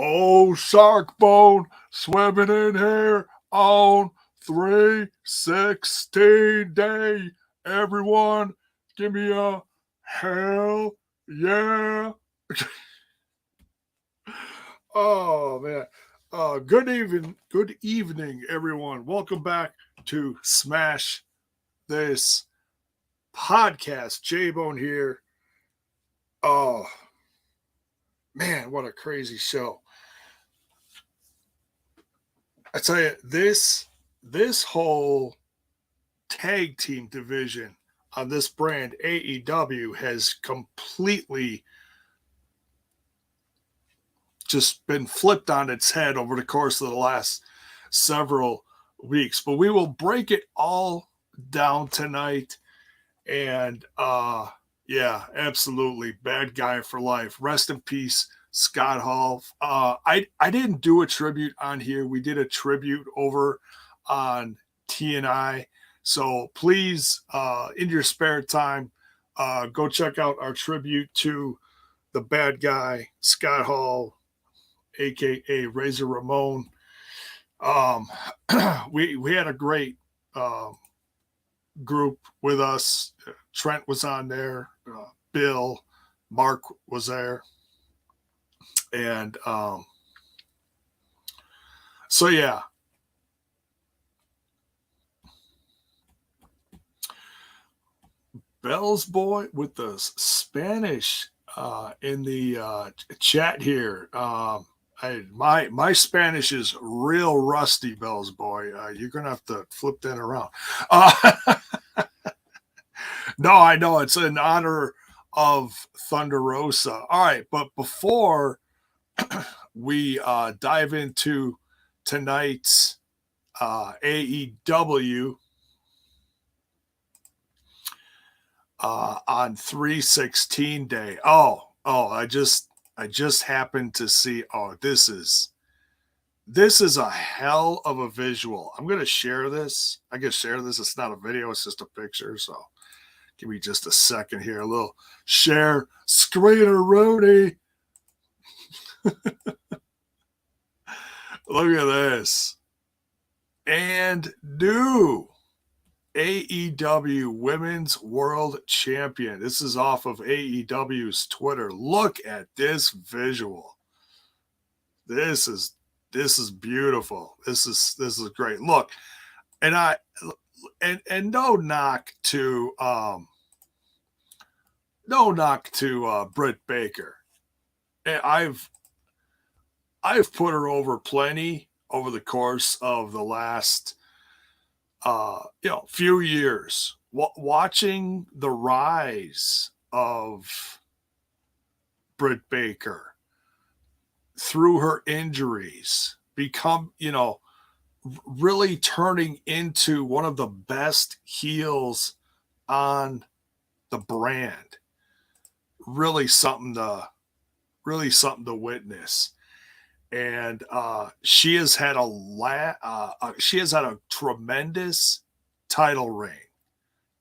Oh, shark bone swimming in here on 3/16 day. Everyone, give me a hell yeah. Oh, man. Good evening, everyone. Welcome back to Smash This Podcast. JAYBONE here. Oh, man, what a crazy show. I tell you, this whole tag team division on this brand, AEW, has completely just been flipped on its head over the course of the last several weeks. But we will break it all down tonight. And yeah, absolutely. Bad guy for life. Rest in peace, Scott Hall. I didn't do a tribute on here. We did a tribute over on TNI. So please, in your spare time, go check out our tribute to the bad guy, Scott Hall, aka Razor Ramon. We had a great group with us. Trent was on there. Bill, Marq was there. And so, yeah. Bell's boy with the Spanish in the chat here. My Spanish is real rusty, Bell's boy. You're gonna have to flip that around. No, I know it's in honor of Thunder Rosa. All right, but before we dive into tonight's AEW on 3/16 day. I just happened to see. Oh, this is a hell of a visual. I'm gonna share this. I can share this. It's not a video. It's just a picture. So give me just a second here. A little share screener, Rudy. Look at this. And new AEW Women's World Champion. This is off of AEW's Twitter. Look at this visual. This is beautiful. This is great. Look, and no knock to Britt Baker. I've put her over plenty over the course of the last few years. Watching the rise of Britt Baker through her injuries, become, really turning into one of the best heels on the brand. Really something to witness. And she has had a tremendous title reign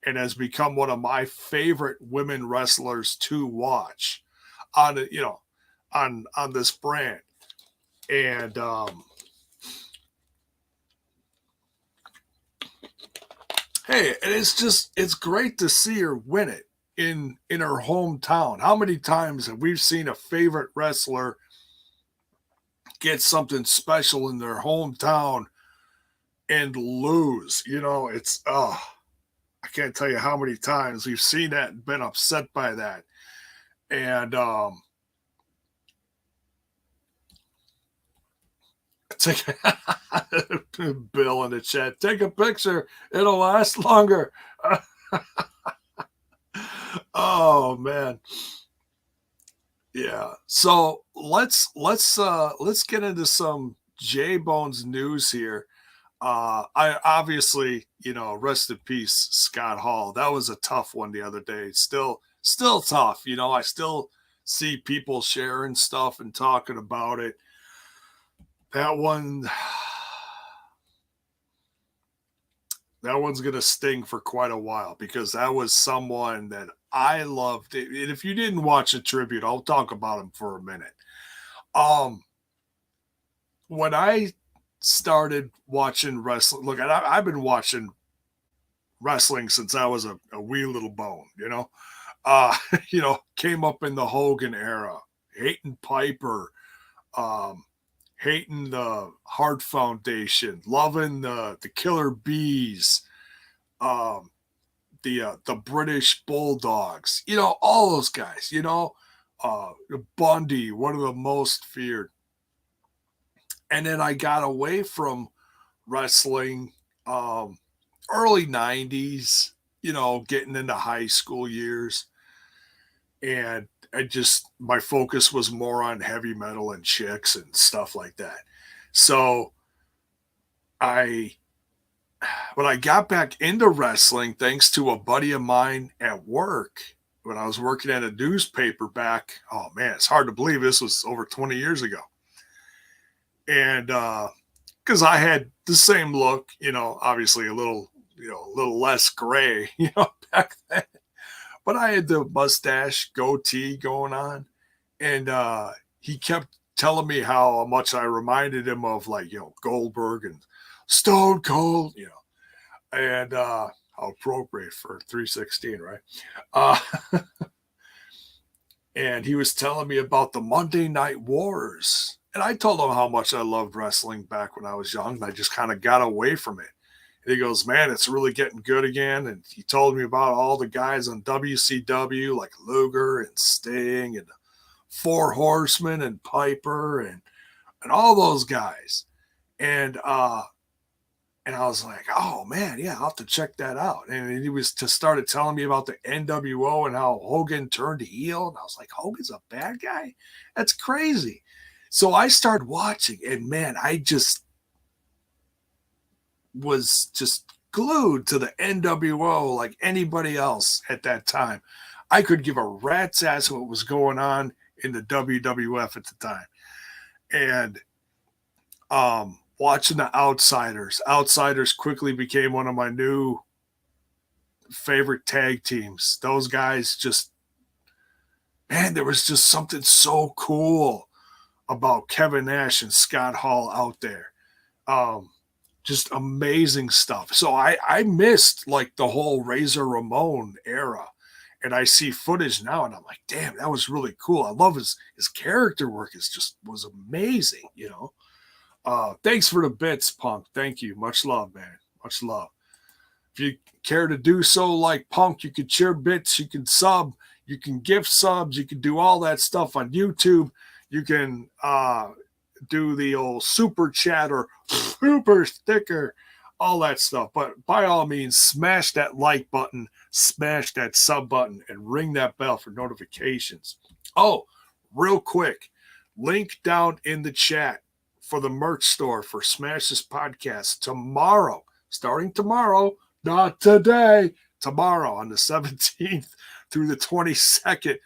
and has become one of my favorite women wrestlers to watch on this brand. And hey, and it's great to see her win it in her hometown. How many times have we seen a favorite wrestler get something special in their hometown and lose? It's I can't tell you how many times we've seen that and been upset by that. And Bill in the chat, take a picture, it'll last longer. Oh man. Yeah. So let's get into some JAYBONE's news here. I obviously, rest in peace, Scott Hall. That was a tough one the other day. Still tough. I still see people sharing stuff and talking about it. That one's going to sting for quite a while, because that was someone that I loved. And if you didn't watch the tribute, I'll talk about him for a minute. when I started watching wrestling, look, I've been watching wrestling since I was a wee little bone, came up in the Hogan era, hating Piper, um, hating the Hart Foundation, loving the Killer Bees, um, the British Bulldogs, all those guys, Bundy, one of the most feared. And then I got away from wrestling early 90s, getting into high school years. And my focus was more on heavy metal and chicks and stuff like that. So when I got back into wrestling, thanks to a buddy of mine at work, when I was working at a newspaper back, oh man, it's hard to believe this was over 20 years ago. And because I had the same look, obviously a little less gray, back then. But I had the mustache, goatee going on. And he kept telling me how much I reminded him of, like, Goldberg and Stone Cold, and how appropriate for 316, right? And he was telling me about the Monday Night Wars. And I told him how much I loved wrestling back when I was young. And I just kind of got away from it. And he goes, man, it's really getting good again. And he told me about all the guys on WCW, like Luger and Sting and Four Horsemen and Piper and all those guys. And I was like, oh man, yeah, I'll have to check that out. And he started telling me about the NWO and how Hogan turned heel. And I was like, Hogan's a bad guy? That's crazy. So I started watching, and man, I just was just glued to the NWO like anybody else at that time. I could give a rat's ass what was going on in the WWF at the time. And watching the Outsiders. Outsiders quickly became one of my new favorite tag teams. Those guys just, man, there was just something so cool about Kevin Nash and Scott Hall out there. Just amazing stuff. So I missed like the whole Razor Ramon era. And I see footage now and I'm like, damn, that was really cool. I love his character work was amazing, Thanks for the bits, Punk. Thank you. Much love, man. Much love. If you care to do so like Punk, you can share bits, you can sub, you can gift subs, you can do all that stuff on YouTube. You can do the old super chat or super sticker, all that stuff. But by all means, smash that like button, smash that sub button, and ring that bell for notifications. Oh, real quick, link down in the chat for the merch store for Smash This Podcast tomorrow, starting tomorrow, not today, tomorrow on the 17th through the 22nd.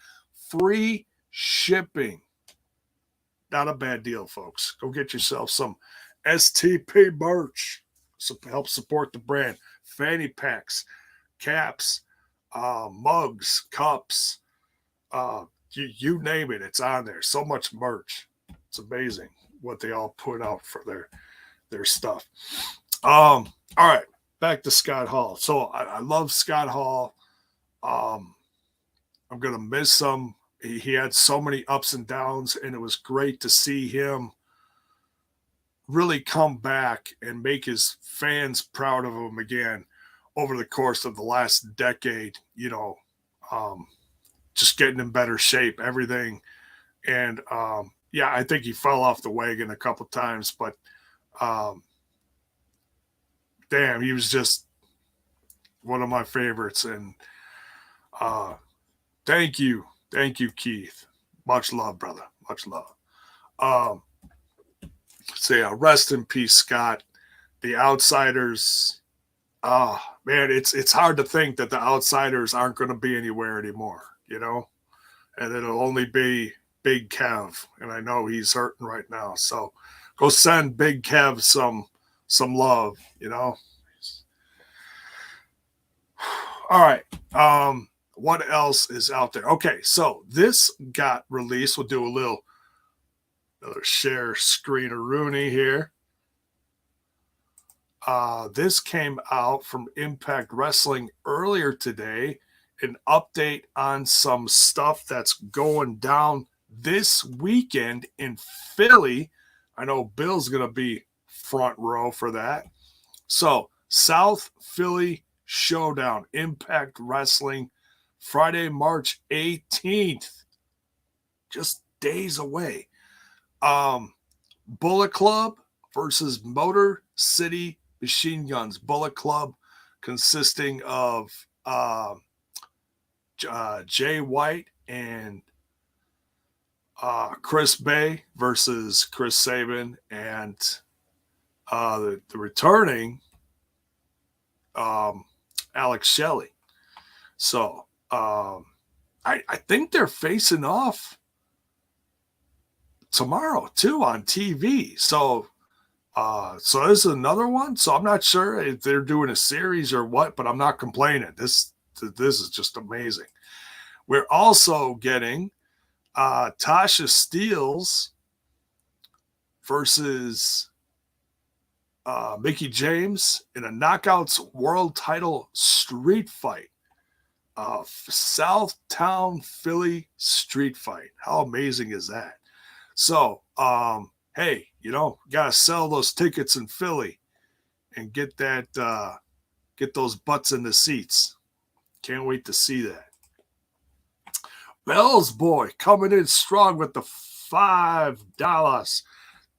Free shipping. Not a bad deal, folks. Go get yourself some STP merch. Help support the brand. Fanny packs, caps, mugs, cups, you name it, it's on there. So much merch. It's amazing what they all put out for their stuff. All right, back to Scott Hall. So I love Scott Hall. I'm going to miss him. He had so many ups and downs, and it was great to see him really come back and make his fans proud of him again over the course of the last decade, just getting in better shape, everything. And, I think he fell off the wagon a couple times, but damn, he was just one of my favorites. And thank you, Keith. Much love, brother. Much love. Rest in peace, Scott. The Outsiders. Man, it's hard to think that the Outsiders aren't going to be anywhere anymore, and it'll only be Big Kev. And I know he's hurting right now. So go send Big Kev some love, All right. What else is out there? Okay, so this got released. We'll do a little Another share screen of Rooney here. This came out from Impact Wrestling earlier today. An update on some stuff that's going down this weekend in Philly. I know Bill's going to be front row for that. So, South Philly Showdown, Impact Wrestling, Friday, March 18th. Just days away. Bullet Club versus Motor City Machine Guns. Bullet Club consisting of Jay White and Chris Bay versus Chris Sabin and the returning Alex Shelley. So I think they're facing off tomorrow too on TV. So this is another one. So I'm not sure if they're doing a series or what, but I'm not complaining. This is just amazing. We're also getting Tasha Steelz versus Mickie James in a Knockouts World Title street fight. Southtown Philly street fight. How amazing is that? So, hey, gotta sell those tickets in Philly and get those butts in the seats. Can't wait to see that. Bell's Boy coming in strong with the $5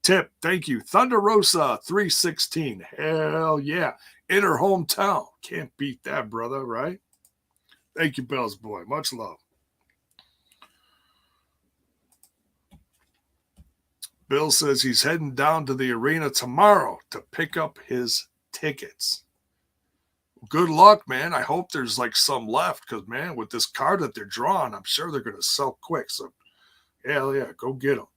tip. Thank you. Thunder Rosa 316. Hell yeah. In her hometown. Can't beat that, brother, right? Thank you, Bell's Boy. Much love. Bill says he's heading down to the arena tomorrow to pick up his tickets. Good luck, man. I hope there's some left because, man, with this card that they're drawing, I'm sure they're going to sell quick. So, hell yeah, go get them.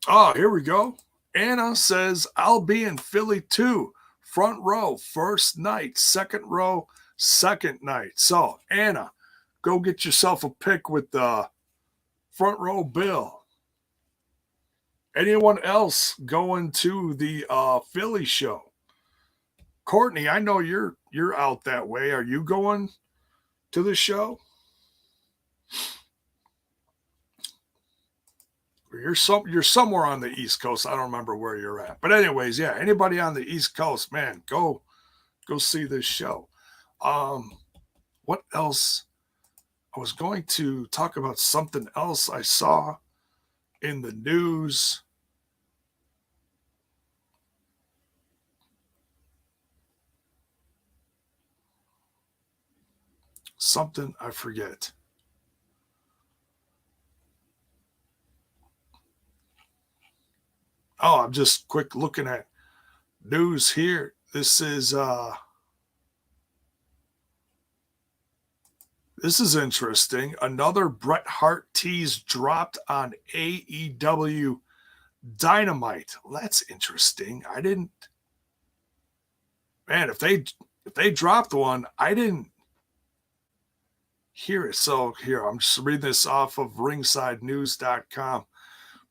Oh, here we go. Anna says, I'll be in Philly too. Front row, first night. Second row, second night. So, Anna, go get yourself a pick with the front row Bill. Anyone else going to the Philly show? Courtney, I know you're out that way. Are you going to the show? You're somewhere on the East Coast. I don't remember where you're at. But anyways, yeah, anybody on the East Coast, man, go see this show. What else? I was going to talk about something else I saw in the news. Something I forget. Oh, I'm just quick looking at news here. This is interesting. Another Bret Hart tease dropped on AEW Dynamite. Well, that's interesting. Man, if they dropped one, I didn't hear it. So here, I'm just reading this off of ringsidenews.com.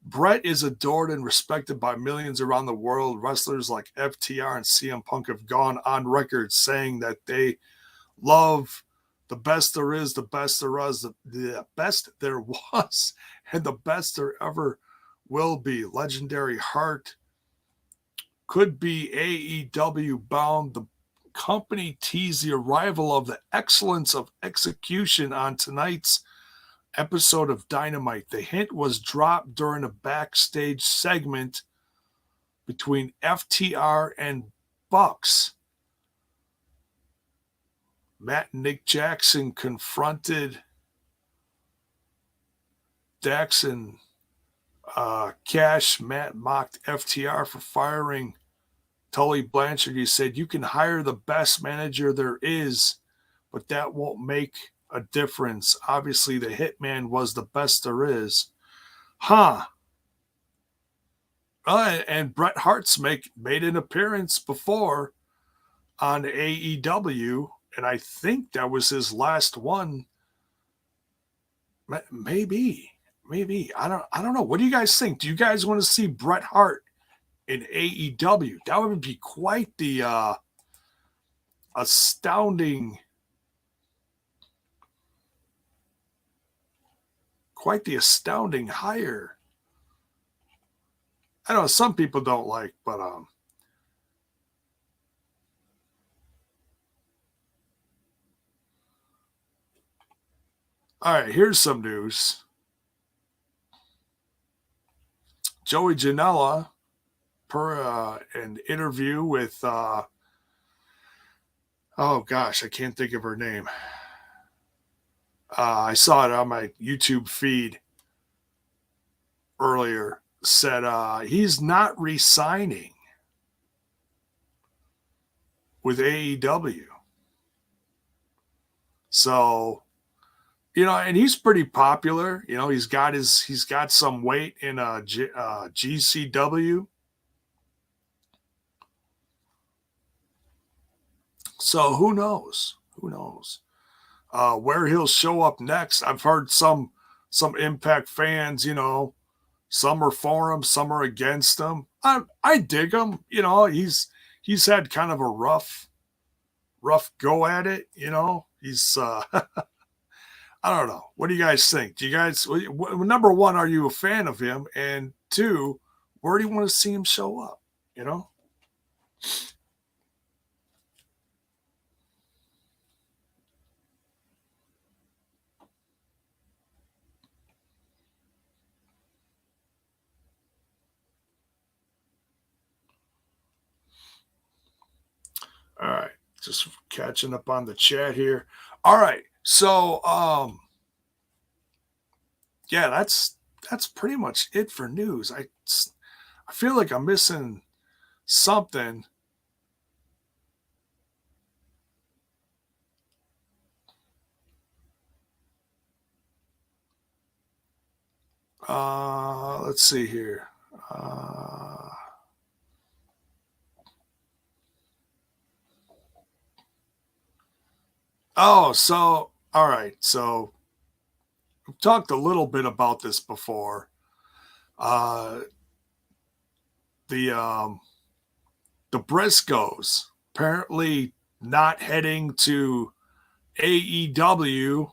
Brett is adored and respected by millions around the world. Wrestlers like FTR and CM Punk have gone on record saying that they love the best there is, the best there was, the best there was, and the best there ever will be. Legendary Hart could be AEW bound. The company teased the arrival of the excellence of execution on tonight's episode of Dynamite. The hint was dropped during a backstage segment between FTR and Bucks. Matt and Nick Jackson confronted Dax and Cash. Matt mocked FTR for firing Tully Blanchard. He said, you can hire the best manager there is, but that won't make a difference. Obviously, the Hitman was the best there is. And Bret Hart's made an appearance before on AEW, and I think that was his last one. Maybe. I don't know. What do you guys think? Do you guys want to see Bret Hart in AEW? That would be quite the astounding hire. I know some people don't like, but all right, here's some news. Joey Janella, per an interview with oh gosh, I can't think of her name. I saw it on my YouTube feed earlier, said he's not re-signing with AEW. So, and he's pretty popular. He's got some weight in GCW. So who knows? Where he'll show up next. I've heard some Impact fans, some are for him, some are against him. I dig him. He's had kind of a rough go at it. He's I don't know. What do you guys think? Do you guys, number one, are you a fan of him? And two, where do you want to see him show up? All right. Just catching up on the chat here. All right. So, yeah, that's pretty much it for news. I feel like I'm missing something. Let's see here. So all right. So we've talked a little bit about this before. The Briscoes apparently not heading to AEW,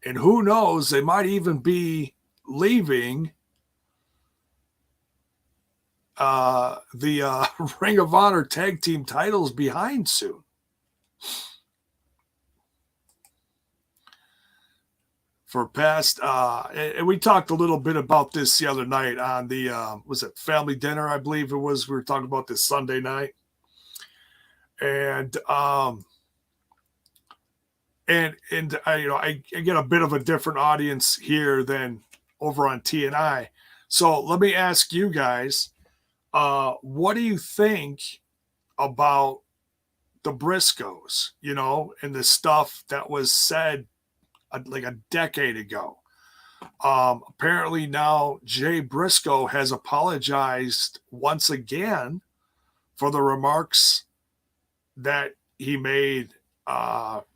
and who knows, they might even be leaving the Ring of Honor tag team titles behind soon. For past, and we talked a little bit about this the other night on the, was it family dinner? I believe it was. We were talking about this Sunday night. And I get a bit of a different audience here than over on TNI. So let me ask you guys, what do you think about the Briscoes, and the stuff that was said like a decade ago? Apparently now Jay Briscoe has apologized once again for the remarks that he made, almost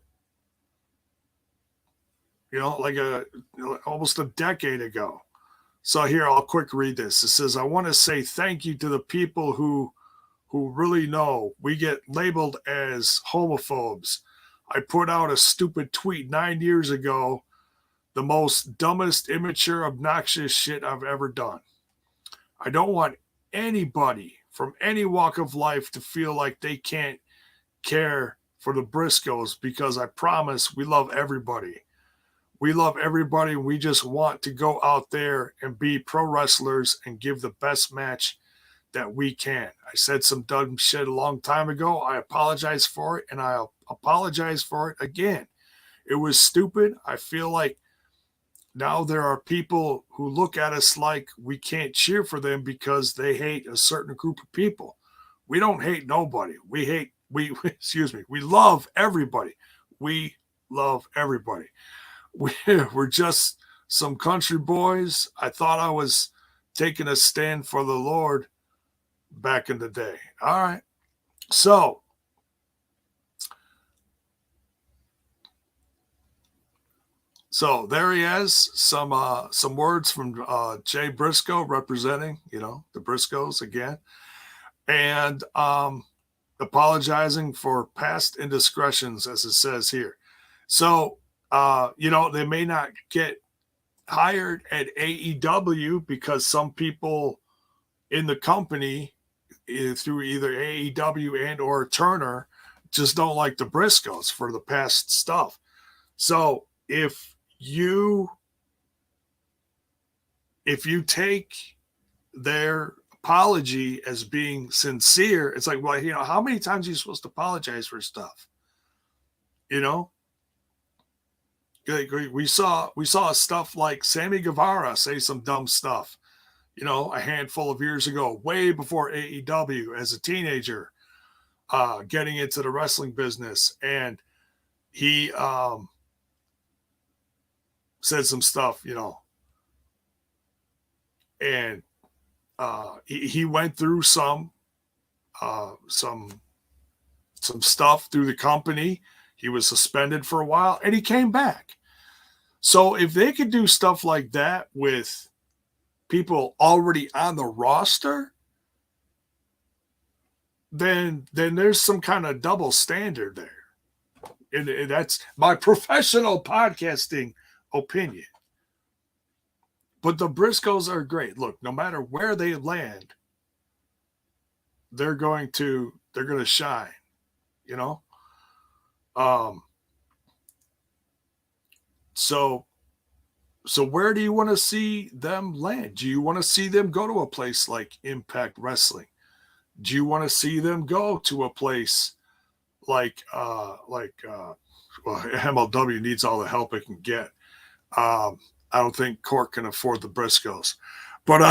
a decade ago. So here, I'll quick read this. It says, I want to say thank you to the people who really know we get labeled as homophobes. I put out a stupid tweet 9 years ago, the most dumbest, immature, obnoxious shit I've ever done. I don't want anybody from any walk of life to feel like they can't care for the Briscoes, because I promise we love everybody. We love everybody. We just want to go out there and be pro wrestlers and give the best match that we can. I said some dumb shit a long time ago. I apologize for it, and I'll apologize for it again. It was stupid. I feel like now there are people who look at us like we can't cheer for them because they hate a certain group of people. We don't hate nobody. We love everybody. We love everybody. We're just some country boys. I thought I was taking a stand for the Lord back in the day. All right. So So there he is. Some words from Jay Briscoe representing, the Briscoes again, and apologizing for past indiscretions, as it says here. So they may not get hired at AEW because some people in the company through either AEW and or Turner just don't like the Briscoes for the past stuff. So if you take their apology as being sincere, it's like, well, how many times are you supposed to apologize for stuff? We saw stuff like Sammy Guevara say some dumb stuff, a handful of years ago, way before AEW, as a teenager, getting into the wrestling business, and he said some stuff, and he went through some stuff through the company. He was suspended for a while, and he came back. So if they could do stuff like that with people already on the roster, then there's some kind of double standard there. And that's my professional podcasting opinion. But the Briscoes are great. Look, no matter where they land, they're going to shine, So where do you want to see them land? Do you want to see them go to a place like Impact Wrestling? Do you want to see them go to a place like MLW needs all the help it can get? I don't think Cork can afford the Briscoes, but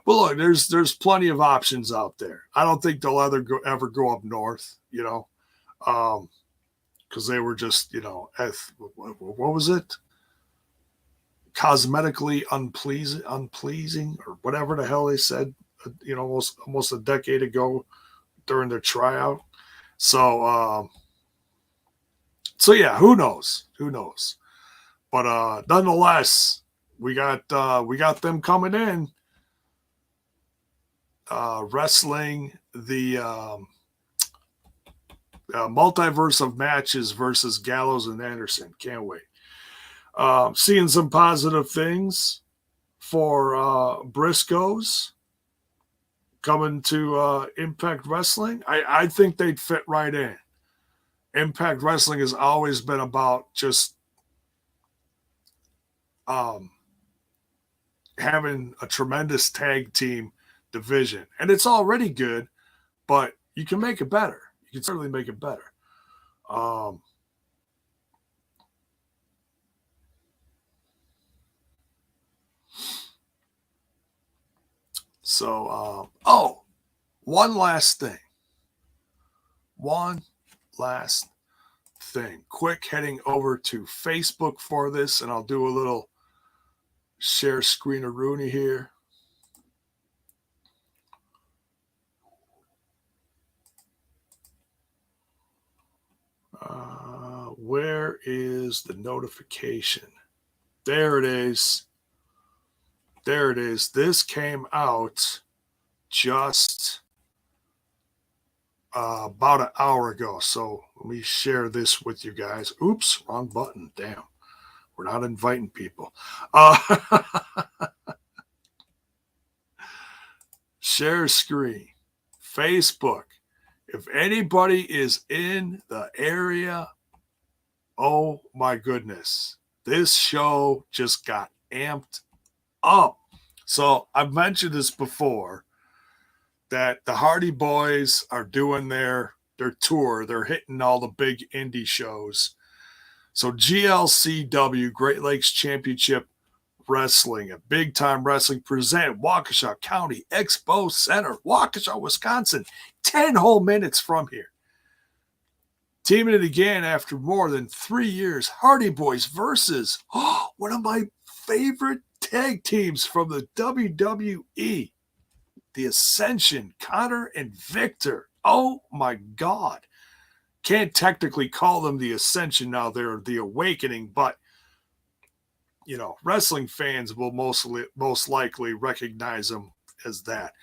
well, look, there's plenty of options out there. I don't think they'll ever go up north, because they were just, what was it? Cosmetically unpleasing, or whatever the hell they said, almost a decade ago during their tryout. So yeah, who knows? But nonetheless, we got them coming in, wrestling the multiverse of matches versus Gallows and Anderson. Can't wait. Seeing some positive things for Briscoes coming to Impact Wrestling. I think they'd fit right in. Impact Wrestling has always been about just having a tremendous tag team division. And it's already good, but you can make it better. You can certainly make it better. One last thing. Quick heading over to Facebook for this, and I'll do a little share screen-a-rooney here. Where is the notification? There it is. This came out just about an hour ago. So let me share this with you guys. Oops, wrong button. Damn. We're not inviting people. Share screen. Facebook. If anybody is in the area, oh my goodness. This show just got amped up. So I've mentioned this before, that the Hardy Boys are doing their tour. They're hitting all the big indie shows. So GLCW, Great Lakes Championship Wrestling, a Big Time Wrestling present Waukesha County Expo Center, Waukesha, Wisconsin, 10 whole minutes from here. Teaming it again after more than 3 years, Hardy Boys versus one of my favorite tag teams from the WWE, the Ascension, Connor and Victor. Oh my God. can't technically call them the Ascension now. They're the Awakening, but you know, wrestling fans will most likely recognize them as that.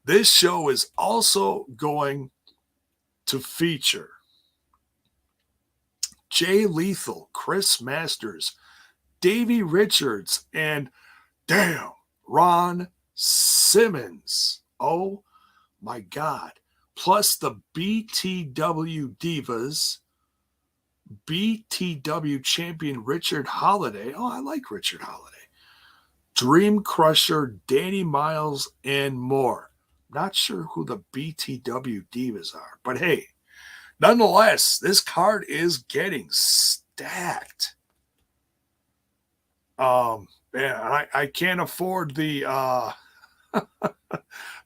This show is also going to feature Jay Lethal, Chris Masters, Davey Richards, and damn, Ron Simmons. Oh my God. Plus the BTW Divas, BTW champion Richard Holiday. Oh, I like Richard Holiday. Dream Crusher, Danny Miles, and more. Not sure who the BTW Divas are, but hey, nonetheless, this card is getting stacked. Man, I can't afford the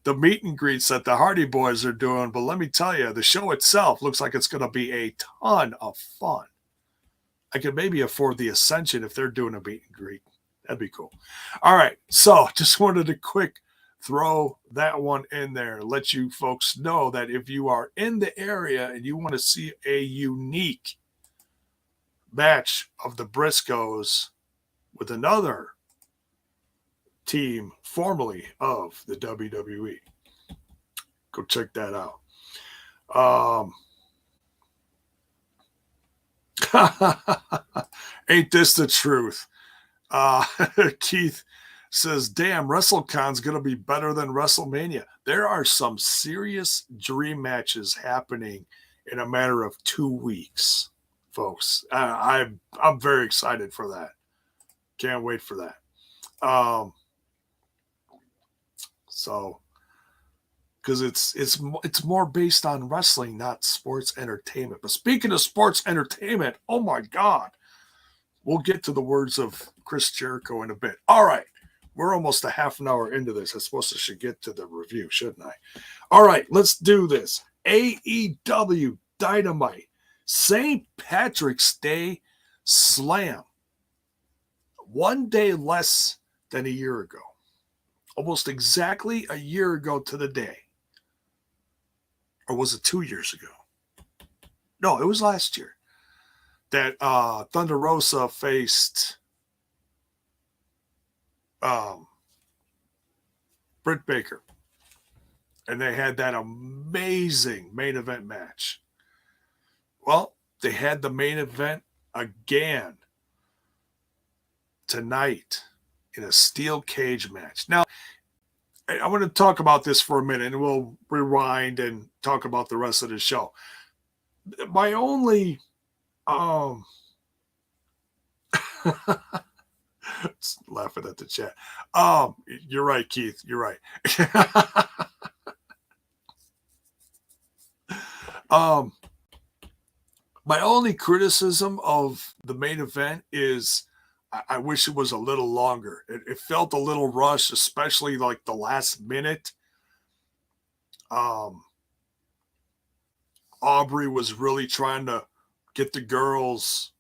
the meet and greets that the Hardy Boys are doing, but let me tell you, the show itself looks like it's going to be a ton of fun. I could maybe afford the Ascension if they're doing a meet and greet. That'd be cool. All right, so just wanted to quick throw that one in there, let you folks know that if you are in the area and you want to see a unique match of the Briscoes with another team formerly of the WWE, go check that out. Ain't this the truth? Keith says, damn, WrestleCon's going to be better than WrestleMania. There are some serious dream matches happening in a matter of 2 weeks, folks. I'm very excited for that. Can't wait for that. So, because it's more based on wrestling, not sports entertainment. But speaking of sports entertainment, oh my God, we'll get to the words of Chris Jericho in a bit. All right. We're almost a half an hour into this. I suppose I should get to the review, shouldn't I? All right, let's do this. AEW Dynamite, St. Patrick's Day Slam. 1 day less than a year ago. Almost exactly a year ago to the day. Or was it 2 years ago? No, it was last year. That Thunder Rosa faced Britt Baker. And they had that amazing main event match. Well, they had the main event again tonight in a steel cage match. Now, I want to talk about this for a minute, and we'll rewind and talk about the rest of the show. My only laughing at the chat. You're right, Keith. You're right. My only criticism of the main event is I wish it was a little longer. It felt a little rushed, especially like the last minute. Aubrey was really trying to get the girls,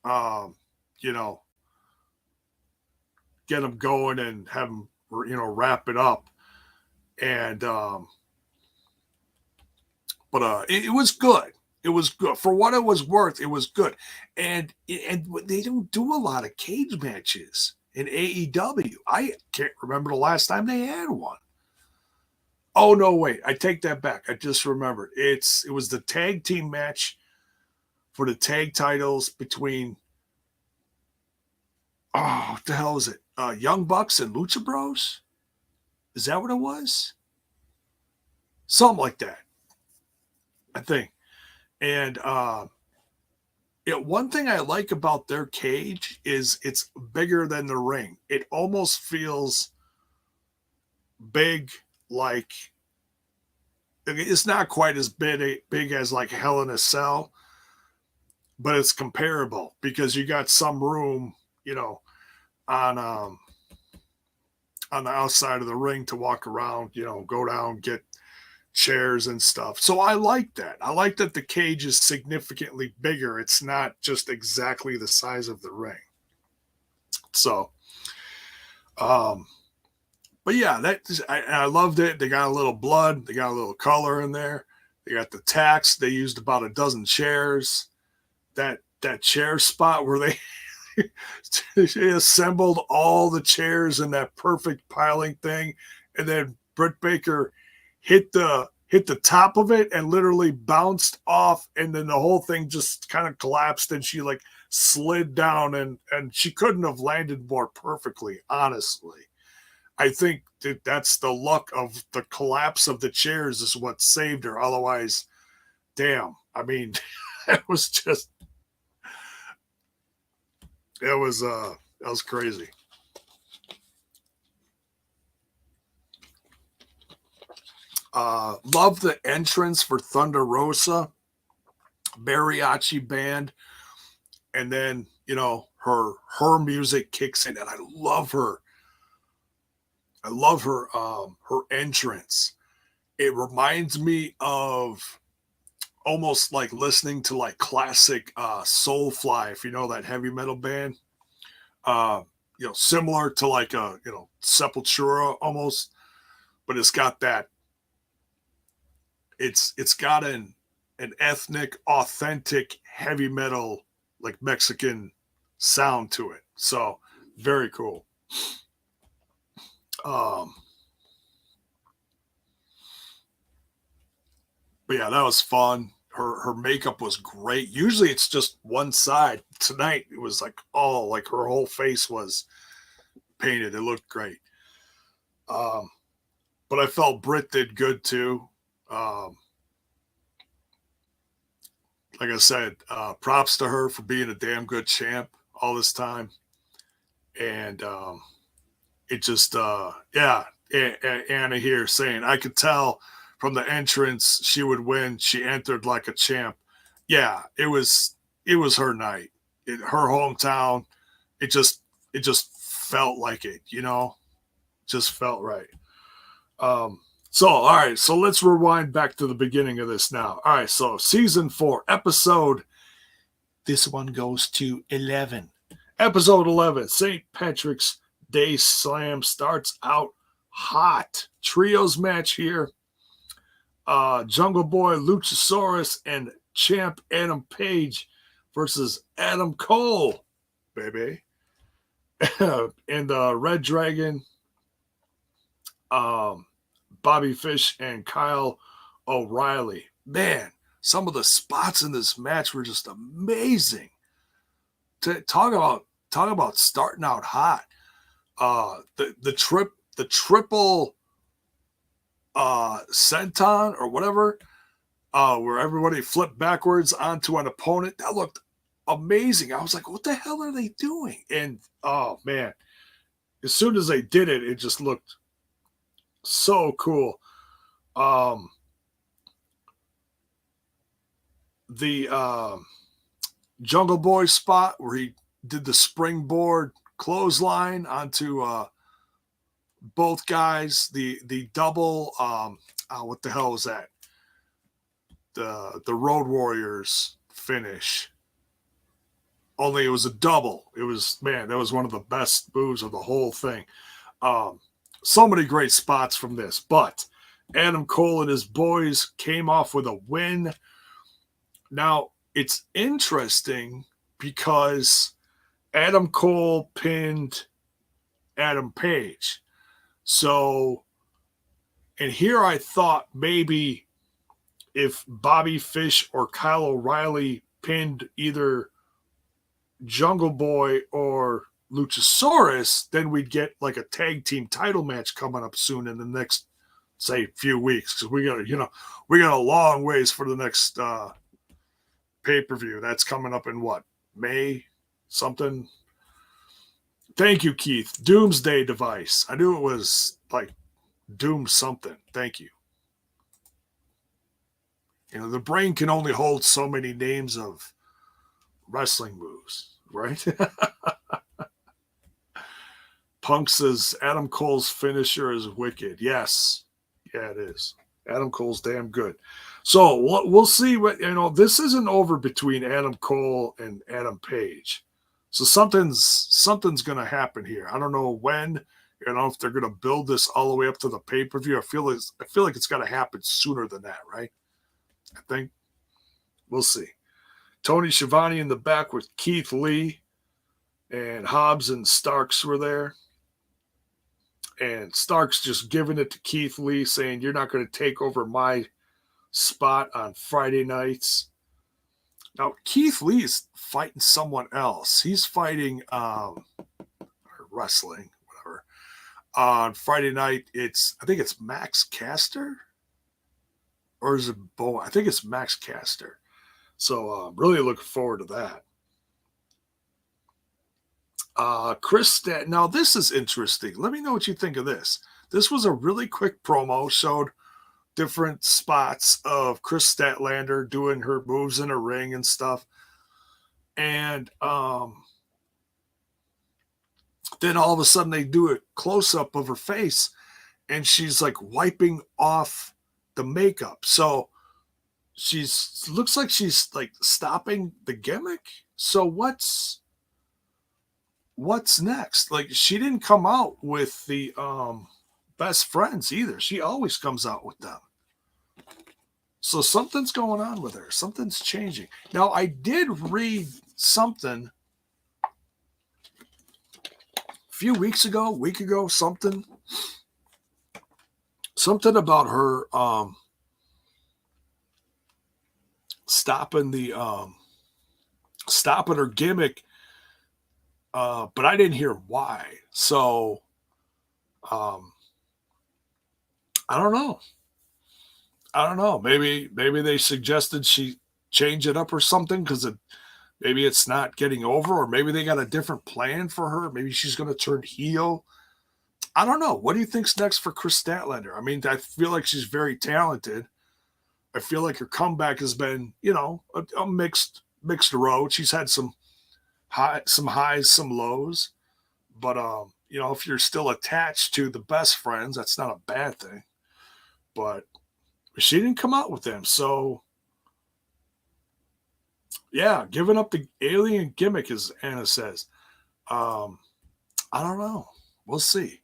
get them going and have them, wrap it up. And, but it was good. It was good. For what it was worth, it was good. And they don't do a lot of cage matches in AEW. I can't remember the last time they had one. Oh, no, wait. I take that back. I just remembered. It was the tag team match for the tag titles between, what the hell is it? Young Bucks and Lucha Bros? Is that what it was? Something like that, I think. And one thing I like about their cage is it's bigger than the ring. It almost feels big, like it's not quite as big as like Hell in a Cell, but it's comparable because you got some room, on the outside of the ring to walk around, go down, get chairs and stuff. So I like that. I like that the cage is significantly bigger. It's not just exactly the size of the ring. So, but yeah, I loved it. They got a little blood. They got a little color in there. They got the tax. They used about a dozen chairs. That chair spot where they she assembled all the chairs in that perfect piling thing, and then Britt Baker hit the top of it and literally bounced off, and then the whole thing just kind of collapsed, and she like slid down, and she couldn't have landed more perfectly, honestly. I think that's the luck of the collapse of the chairs is what saved her. Otherwise, damn. I mean, it was just that was crazy. Love the entrance for Thunder Rosa, mariachi band, and then her music kicks in, and I love her. I love her entrance. It reminds me of almost like listening to like classic Soulfly, if you know that heavy metal band. Similar to like a Sepultura almost, but it's got that. It's got an ethnic, authentic heavy metal, like Mexican sound to it. So very cool. But yeah, that was fun. Her makeup was great. Usually it's just one side. Tonight it was like like her whole face was painted. It looked great. But I felt Britt did good too. Like I said, props to her for being a damn good champ all this time. And it just, Anna here saying, I could tell from the entrance she would win. She entered like a champ. Yeah, it was her night. Her hometown. It just felt like it, just felt right. So, all right, so let's rewind back to the beginning of this now. All right, so season 4, episode, this one goes to 11. Episode 11, St. Patrick's Day Slam starts out hot. Trios match here. Jungle Boy, Luchasaurus, and champ Adam Page versus Adam Cole, baby. And ReDRagon, Bobby Fish, and Kyle O'Reilly. Man, some of the spots in this match were just amazing. Talk about starting out hot. The triple senton or whatever, where everybody flipped backwards onto an opponent. That looked amazing. I was like, what the hell are they doing? And oh man, as soon as they did it, it just looked so cool. The Jungle Boy spot where he did the springboard clothesline onto both guys. The double what the hell was that? The Road Warriors finish. Only it was a double. It was, man, that was one of the best moves of the whole thing. So many great spots from this, but Adam Cole and his boys came off with a win. Now, it's interesting because Adam Cole pinned Adam Page. So, and here I thought maybe if Bobby Fish or Kyle O'Reilly pinned either Jungle Boy or Luchasaurus, then we'd get like a tag team title match coming up soon in the next, say, few weeks. Because we got a long ways for the next pay-per-view. That's coming up in what, May something? Thank you, Keith. Doomsday Device. I knew it was like Doom something. Thank you. The brain can only hold so many names of wrestling moves, right? Punk says Adam Cole's finisher is wicked. Yes. Yeah, it is. Adam Cole's damn good. So we'll see what, this isn't over between Adam Cole and Adam Page. So something's going to happen here. I don't know when. I don't know if they're going to build this all the way up to the pay-per-view. I feel like it's got to happen sooner than that, right? I think. We'll see. Tony Schiavone in the back with Keith Lee, and Hobbs and Starks were there. And Starks just giving it to Keith Lee, saying, "You're not going to take over my spot on Friday nights." Now, Keith Lee is fighting someone else. He's fighting or wrestling, whatever. On Friday night, I think it's Max Caster? Or is it Bo? I think it's Max Caster. So I'm really looking forward to that. Now this is interesting. Let me know what you think of this. This was a really quick promo, showed different spots of Chris Statlander doing her moves in a ring and stuff. And then all of a sudden they do a close-up of her face, and she's like wiping off the makeup. So looks like she's like stopping the gimmick. So what's next? Like, she didn't come out with the best friends either. She always comes out with them. So something's going on with her. Something's changing. Now, I did read something a week ago, something about her stopping her gimmick. But I didn't hear why. So, I don't know. Maybe they suggested she change it up or something because maybe it's not getting over, or maybe they got a different plan for her. Maybe she's going to turn heel. I don't know. What do you think's next for Chris Statlander? I mean, I feel like she's very talented. I feel like her comeback has been, a mixed road. She's had some highs, some lows, but if you're still attached to the best friends, that's not a bad thing. But she didn't come out with them, so yeah, giving up the alien gimmick, as Anna says. I don't know. We'll see.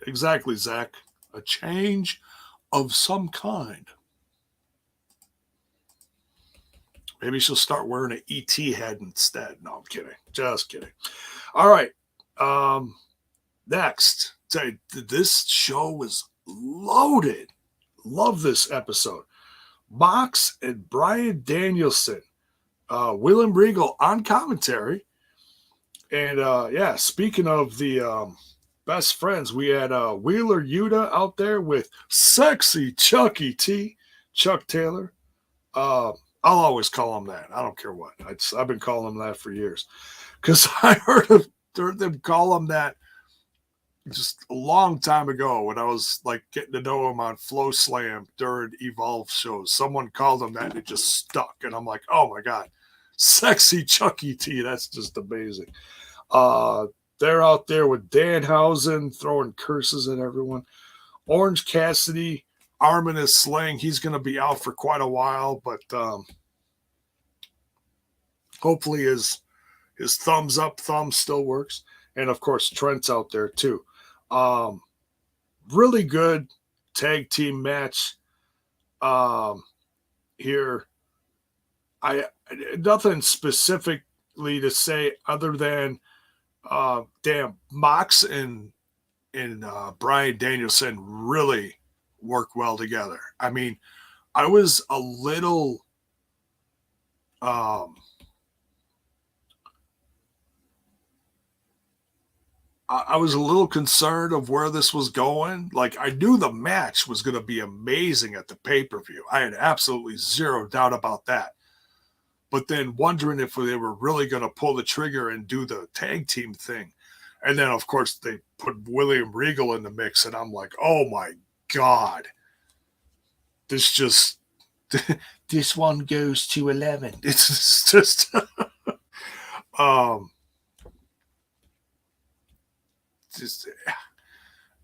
Exactly, Zach. A change of some kind. Maybe she'll start wearing an ET head instead. No, I'm kidding. Just kidding. All right. Next. This show was loaded. Love this episode. Mox and Bryan Danielson. William Regal on commentary. And speaking of the best friends, we had Wheeler Yuta out there with sexy Chucky T, Chuck Taylor. I'll always call him that. I don't care what. I've been calling him that for years. Because I heard them call him that just a long time ago when I was like getting to know him on Flow Slam during Evolve shows. Someone called him that and it just stuck. And I'm like, oh my God, sexy Chucky T. That's just amazing. They're out there with Danhausen throwing curses at everyone. Orange Cassidy, arm in his sling. He's going to be out for quite a while, but hopefully his thumbs up thumb still works. And of course, Trent's out there too. Really good tag team match here. Nothing specifically to say other than Mox and Bryan Danielson really work well together. I mean, I was a little I was a little concerned of where this was going. Like, I knew the match was going to be amazing at the pay-per-view. I had absolutely zero doubt about that. But then wondering if they were really going to pull the trigger and do the tag team thing. And then, of course, they put William Regal in the mix, and I'm like, oh my God. This one goes to 11. It's just,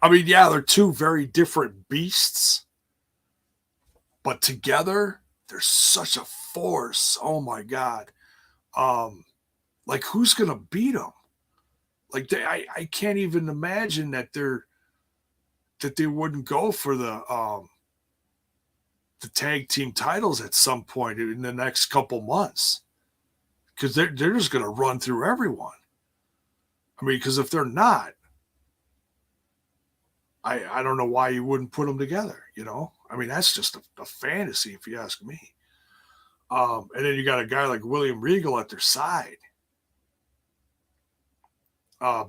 they're two very different beasts, but together they're such a force. Oh my God. Like, who's going to beat them? Like, I can't even imagine that they're that they wouldn't go for the tag team titles at some point in the next couple months, because they're just going to run through everyone. I mean, because if they're not, I don't know why you wouldn't put them together, you know? I mean, that's just a fantasy, if you ask me. And then you got a guy like William Regal at their side,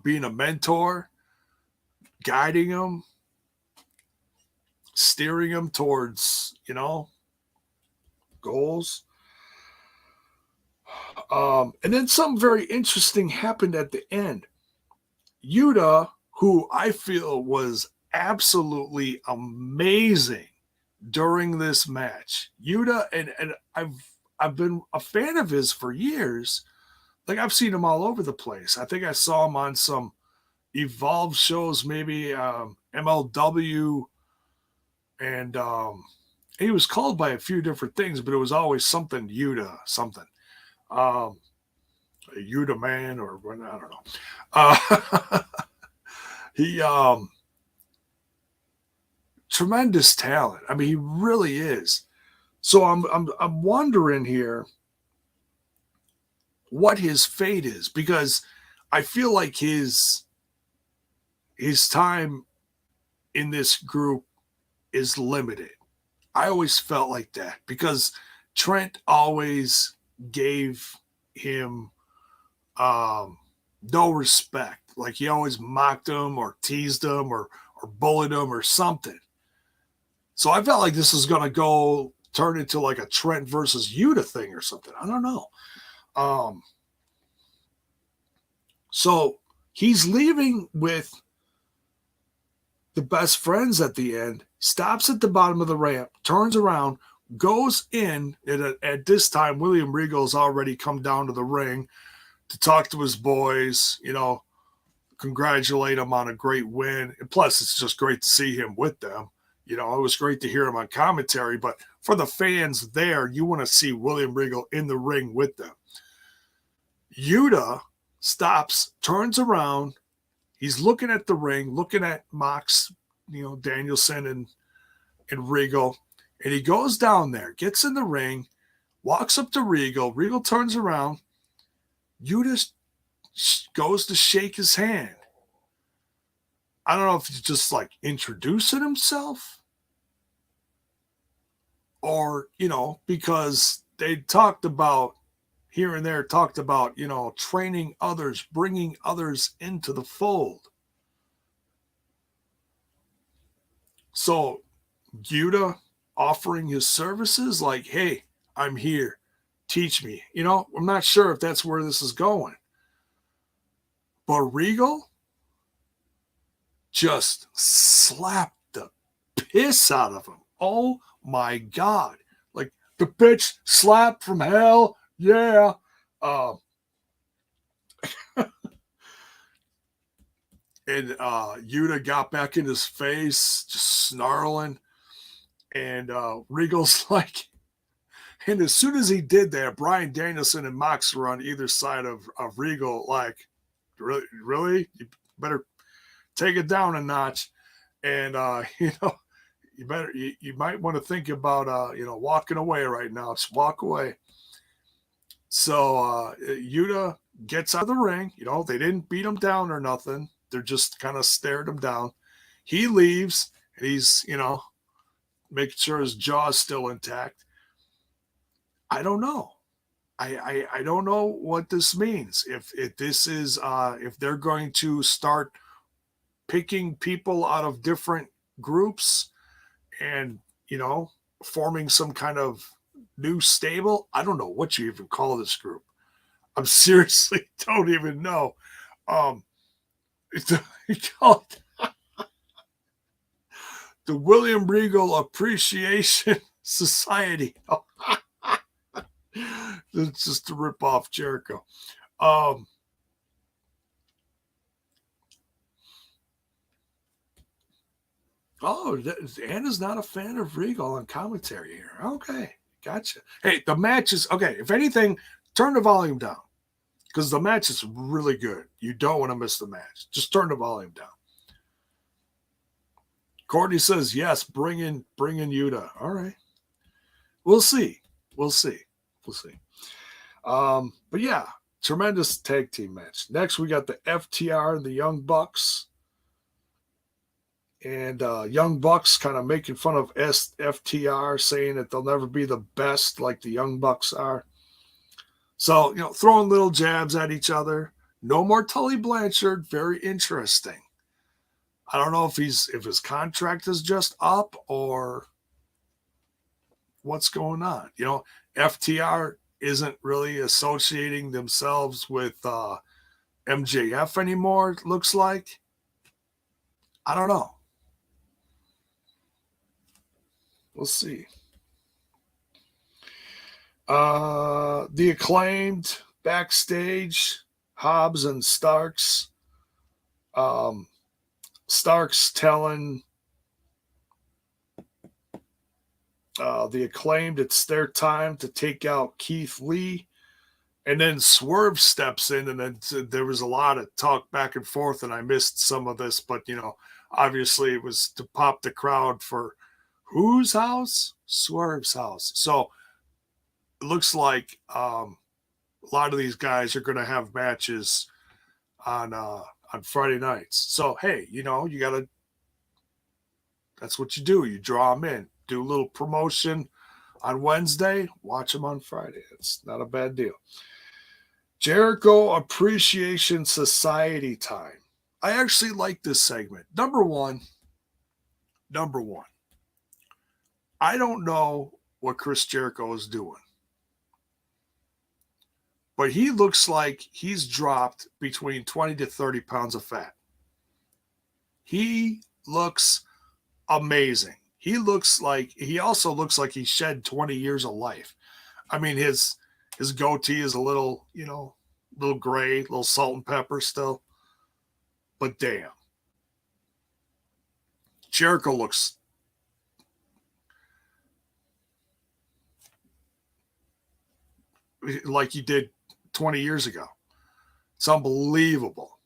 being a mentor, guiding them, steering them towards, you know, goals. And then something very interesting happened at the end. Yuta, who I feel was absolutely amazing during this match. Yuta, and I've been a fan of his for years. Like, I've seen him all over the place. I think I saw him on some Evolve shows, maybe MLW, and he was called by a few different things, but it was always something Yuta, something. A Yuta man, or I don't know. He tremendous talent. I mean, he really is. So I'm wondering here what his fate is, because I feel like his time in this group is limited. I always felt like that, because Trent always gave him no respect. Like, he always mocked him or teased him or bullied him or something. So I felt like this is going to turn into like a Trent versus Yuta thing or something. I don't know. So he's leaving with the best friends at the end, stops at the bottom of the ramp, turns around, goes in. At this time, William Regal's already come down to the ring to talk to his boys, you know, congratulate him on a great win. And plus, it's just great to see him with them. You know, it was great to hear him on commentary, but for the fans there, you want to see William Regal in the ring with them. Yuta stops, turns around. He's looking at the ring, looking at Mox, you know, Danielson and Regal. And he goes down there, gets in the ring, walks up to Regal. Regal turns around. Yuta goes to shake his hand. I don't know if he's just like introducing himself, or, you know, because they talked about here and there, you know, training others, bringing others into the fold. So Yuta offering his services, like, hey, I'm here, teach me. You know, I'm not sure if that's where this is going. But Regal just slapped the piss out of him. Oh my God. Like, the bitch slap from hell. Yeah. And Yuta got back in his face, just snarling. And Regal's like, and as soon as he did that, Bryan Danielson and Mox were on either side of Regal, like, really? You better take it down a notch. And, you know, you might want to think about, you know, walking away right now. Just walk away. So Yuta gets out of the ring. You know, they didn't beat him down or nothing. They're just kind of stared him down. He leaves, and he's, you know, making sure his jaw's still intact. I don't know. I don't know what this means. If this is if they're going to start picking people out of different groups and, you know, forming some kind of new stable. I don't know what you even call this group. I'm seriously don't even know. You call it the William Regal Appreciation Society. It's just to rip off Jericho. Anna's not a fan of Regal on commentary here. Okay, gotcha. Hey, the match is okay. If anything, turn the volume down, because the match is really good. You don't want to miss the match. Just turn the volume down. Courtney says, yes, bring in Yuta. All right. We'll see. But yeah, tremendous tag team match. Next, we got the FTR and the Young Bucks. And Young Bucks kind of making fun of FTR, saying that they'll never be the best like the Young Bucks are. So, throwing little jabs at each other. No more Tully Blanchard. Very interesting. I don't know if his contract is just up or what's going on. FTR isn't really associating themselves with MJF anymore, it looks like. I don't know. We'll see. The Acclaimed backstage, Hobbs and Starks. Starks telling the Acclaimed it's their time to take out Keith Lee. And then Swerve steps in, and then there was a lot of talk back and forth, and I missed some of this, but, obviously it was to pop the crowd for whose house? Swerve's house. So it looks like a lot of these guys are going to have matches on Friday nights. So, hey, you got to, that's what you do. You draw them in, do a little promotion on Wednesday, watch them on Friday. It's not a bad deal. Jericho Appreciation Society time. I actually like this segment. Number one, I don't know what Chris Jericho is doing, but he looks like he's dropped between 20 to 30 pounds of fat. He looks amazing. He also looks like he shed 20 years of life. I mean, his goatee is a little, little gray, little salt and pepper still. But damn. Jericho looks like he did 20 years ago. It's unbelievable.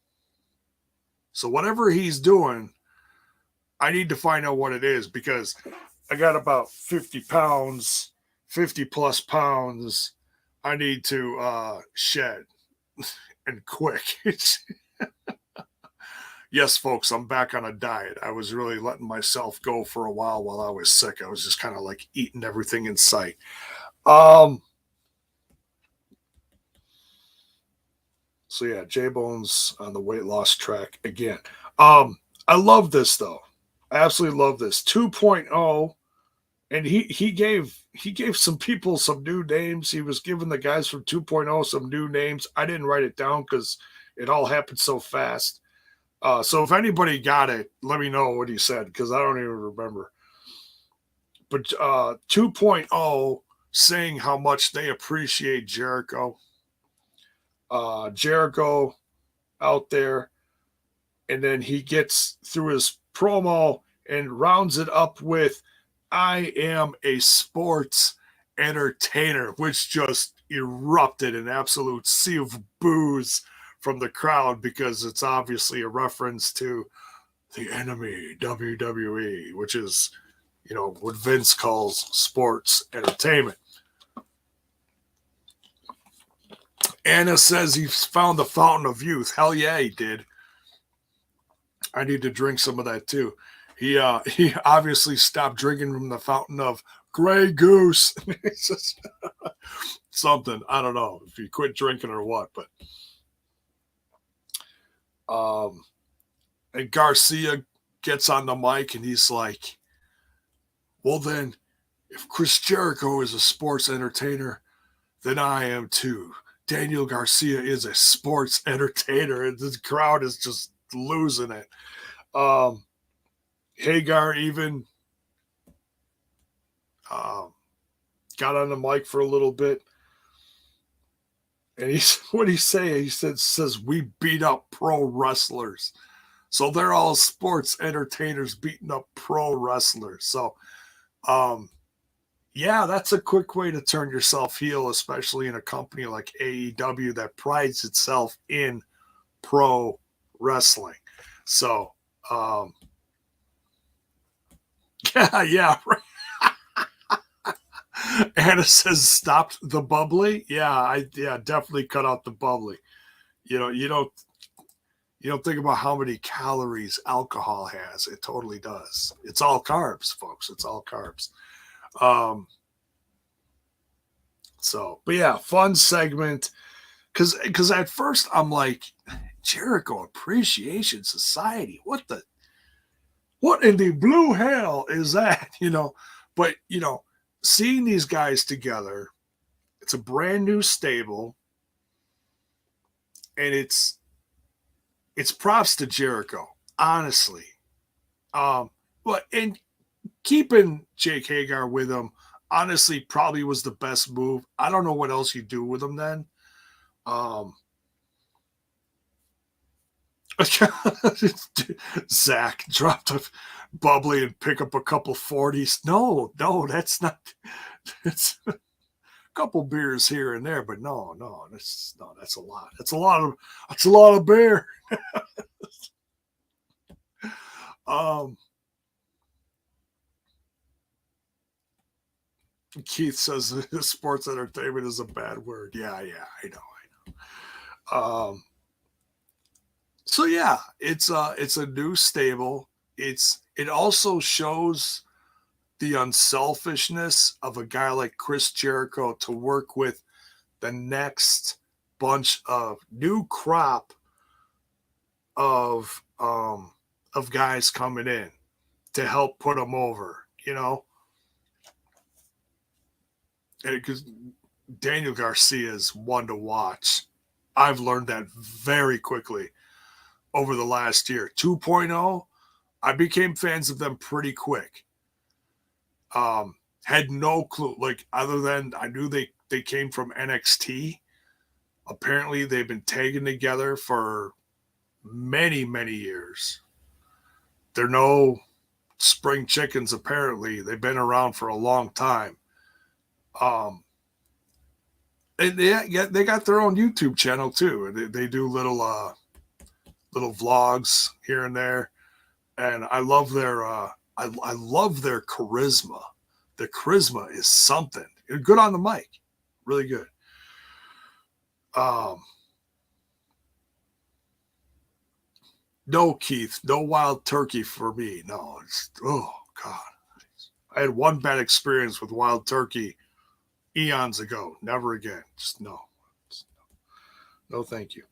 So whatever he's doing, I need to find out what it is, because I got about 50 plus pounds I need to shed, and quick. Yes, folks, I'm back on a diet. I was really letting myself go for a while I was sick. I was just kind of like eating everything in sight. So yeah, JAYBONE's on the weight loss track again. I love this though. I absolutely love this 2.0. And he gave some people some new names. He was giving the guys from 2.0 some new names. I didn't write it down because it all happened so fast. So if anybody got it, let me know what he said, because I don't even remember. But 2.0 saying how much they appreciate Jericho. Jericho out there. And then he gets through his promo and rounds it up with, I am a sports entertainer, which just erupted an absolute sea of boos from the crowd, because it's obviously a reference to the enemy, WWE, which is, what Vince calls sports entertainment. Anna says he's found the fountain of youth. Hell yeah, he did. I need to drink some of that too. He obviously stopped drinking from the fountain of Grey Goose. It's just something. I don't know if he quit drinking or what, but and Garcia gets on the mic and he's like, well then, if Chris Jericho is a sports entertainer, then I am too. Daniel Garcia is a sports entertainer, and the crowd is just losing it. Hagar even got on the mic for a little bit, and what did he say? He says we beat up pro wrestlers. So they're all sports entertainers beating up pro wrestlers. So yeah, that's a quick way to turn yourself heel, especially in a company like AEW that prides itself in pro wrestling. So Yeah. Anna says stopped the bubbly. Yeah, definitely cut out the bubbly. You don't think about how many calories alcohol has. It totally does. It's all carbs, folks. It's all carbs. But yeah, fun segment. Because at first I'm like, Jericho Appreciation Society. What in the blue hell is that? But seeing these guys together, it's a brand new stable, and it's props to Jericho, honestly. But and keeping Jake Hager with him, honestly, probably was the best move. I don't know what else you do with him then. Zach dropped a bubbly and pick up a couple 40s. No, that's not. It's a couple beers here and there, but no, that's a lot. That's a lot of beer. Keith says sports entertainment is a bad word. Yeah, I know. So yeah, it's a new stable. It also shows the unselfishness of a guy like Chris Jericho to work with the next bunch of new crop of guys coming in to help put them over, because Daniel Garcia is one to watch. I've learned that very quickly over the last year. 2.0, I became fans of them pretty quick. Had no clue, like, other than I knew they came from NXT. Apparently they've been tagging together for many, many years. They're no spring chickens, apparently. They've been around for a long time. And they got their own YouTube channel too. They do little vlogs here and there, and I love their I love their charisma. The charisma is something. They're good on the mic, really good. No, Keith, no wild turkey for me. No, oh God, I had one bad experience with wild turkey eons ago. Never again. Just no. No, thank you.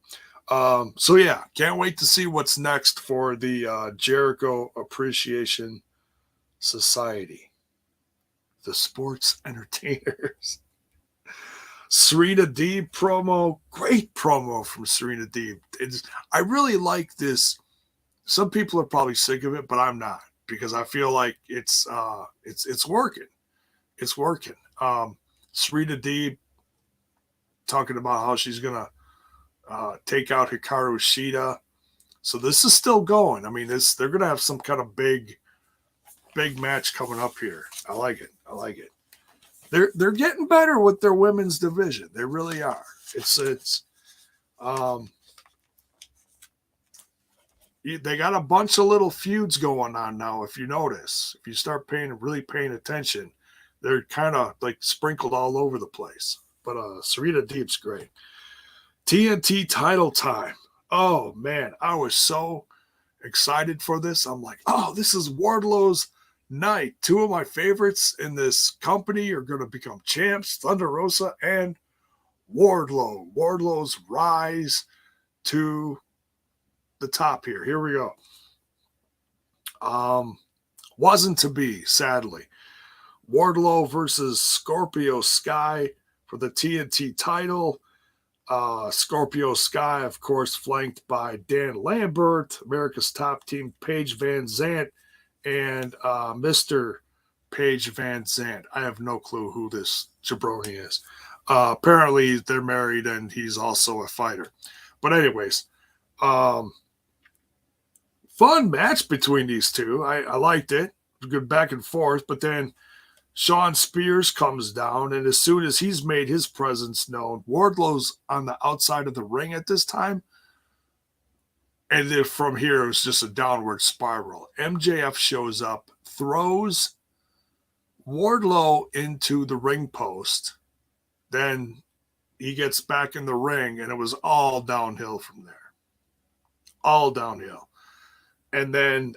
So yeah, can't wait to see what's next for the Jericho Appreciation Society, the sports entertainers. Serena Deeb promo, great promo from Serena Deeb. I really like this. Some people are probably sick of it, but I'm not, because I feel like it's working. It's working. Serena Deeb talking about how she's gonna take out Hikaru Shida. So this is still going. I mean, they're gonna have some kind of big match coming up here. I like it. They're getting better with their women's division. They really are. They got a bunch of little feuds going on now. If you notice, if you start really paying attention, they're kind of like sprinkled all over the place. But Serena Deeb's great. TNT title time. Oh man, I was so excited for this. I'm like, oh, this is Wardlow's night. Two of my favorites in this company are going to become champs, Thunder Rosa and Wardlow. Wardlow's rise to the top here. Here we go. Wasn't to be, sadly. Wardlow versus Scorpio Sky for the TNT title. Scorpio Sky, of course, flanked by Dan Lambert, America's Top Team, Paige Van Zant, and Mr. Paige Van Zant. I have no clue who this jabroni is. Apparently, they're married, and he's also a fighter. But anyways, fun match between these two. I liked it. Good back and forth, but then Shawn Spears comes down, and as soon as he's made his presence known, Wardlow's on the outside of the ring at this time. And then from here, it was just a downward spiral. MJF shows up, throws Wardlow into the ring post. Then he gets back in the ring, and it was all downhill from there. All downhill. And then,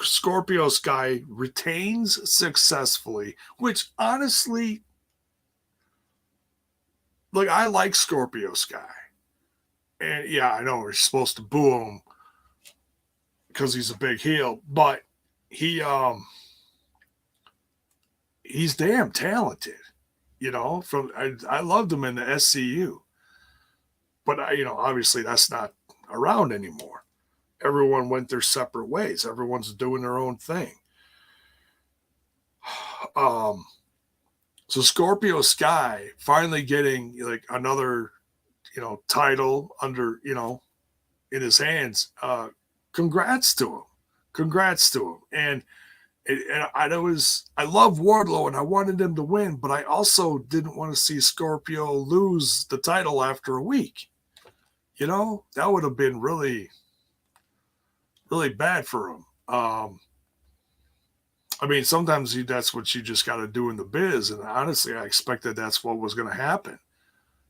Scorpio Sky retains successfully, which honestly, look, I like Scorpio Sky. And yeah, I know we're supposed to boo him because he's a big heel, but he's damn talented. I loved him in the SCU. But, obviously that's not around anymore. Everyone went their separate ways. Everyone's doing their own thing. So Scorpio Sky finally getting like another, title under, in his hands. Congrats to him. And I love Wardlow and I wanted him to win, but I also didn't want to see Scorpio lose the title after a week. That would have been really, really bad for him. Sometimes that's what you just got to do in the biz. And honestly, I expected that's what was going to happen.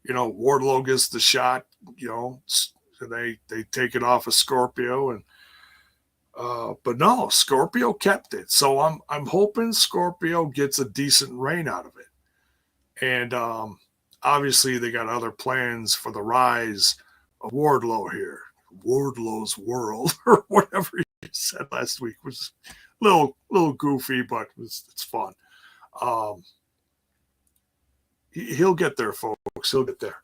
Wardlow gets the shot, and they take it off of Scorpio. And but no, Scorpio kept it. So I'm hoping Scorpio gets a decent reign out of it. And obviously they got other plans for the rise of Wardlow here. Wardlow's World, or whatever you said last week, was a little goofy, but it's fun. He'll get there, folks. He'll get there.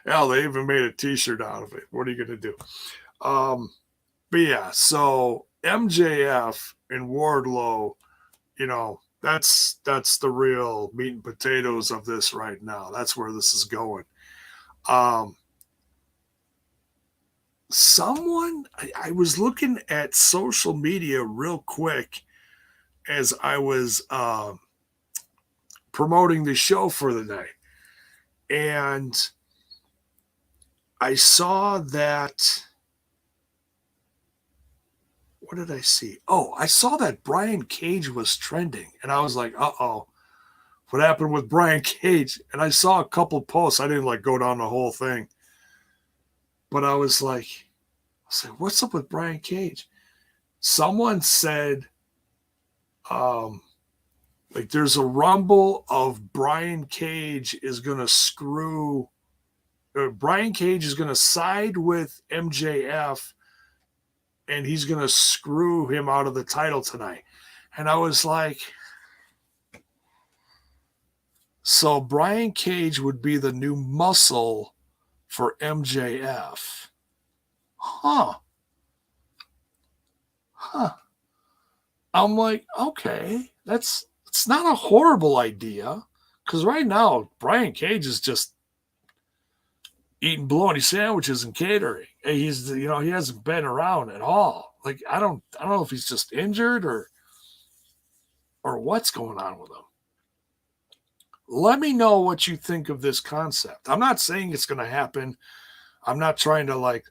Hell, they even made a T-shirt out of it. What are you going to do? But yeah, so MJF and Wardlow, that's the real meat and potatoes of this right now. That's where this is going. I was looking at social media real quick as I was promoting the show for the night. And I saw that. What did I see? Oh, I saw that Brian Cage was trending. And I was like, uh-oh. What happened with Brian Cage? And I saw a couple posts. I didn't go down the whole thing. But I was like, what's up with Brian Cage? Someone said, there's a rumble of Brian Cage is going to Brian Cage is going to side with MJF and he's going to screw him out of the title tonight. And I was like, so Brian Cage would be the new muscle for MJF. Huh. I'm like, okay, it's not a horrible idea, because right now Brian Cage is just eating bologna sandwiches and catering. He's he hasn't been around at all. I don't know if he's just injured or what's going on with him. Let me know what you think of this concept. I'm not saying it's going to happen. I'm not trying to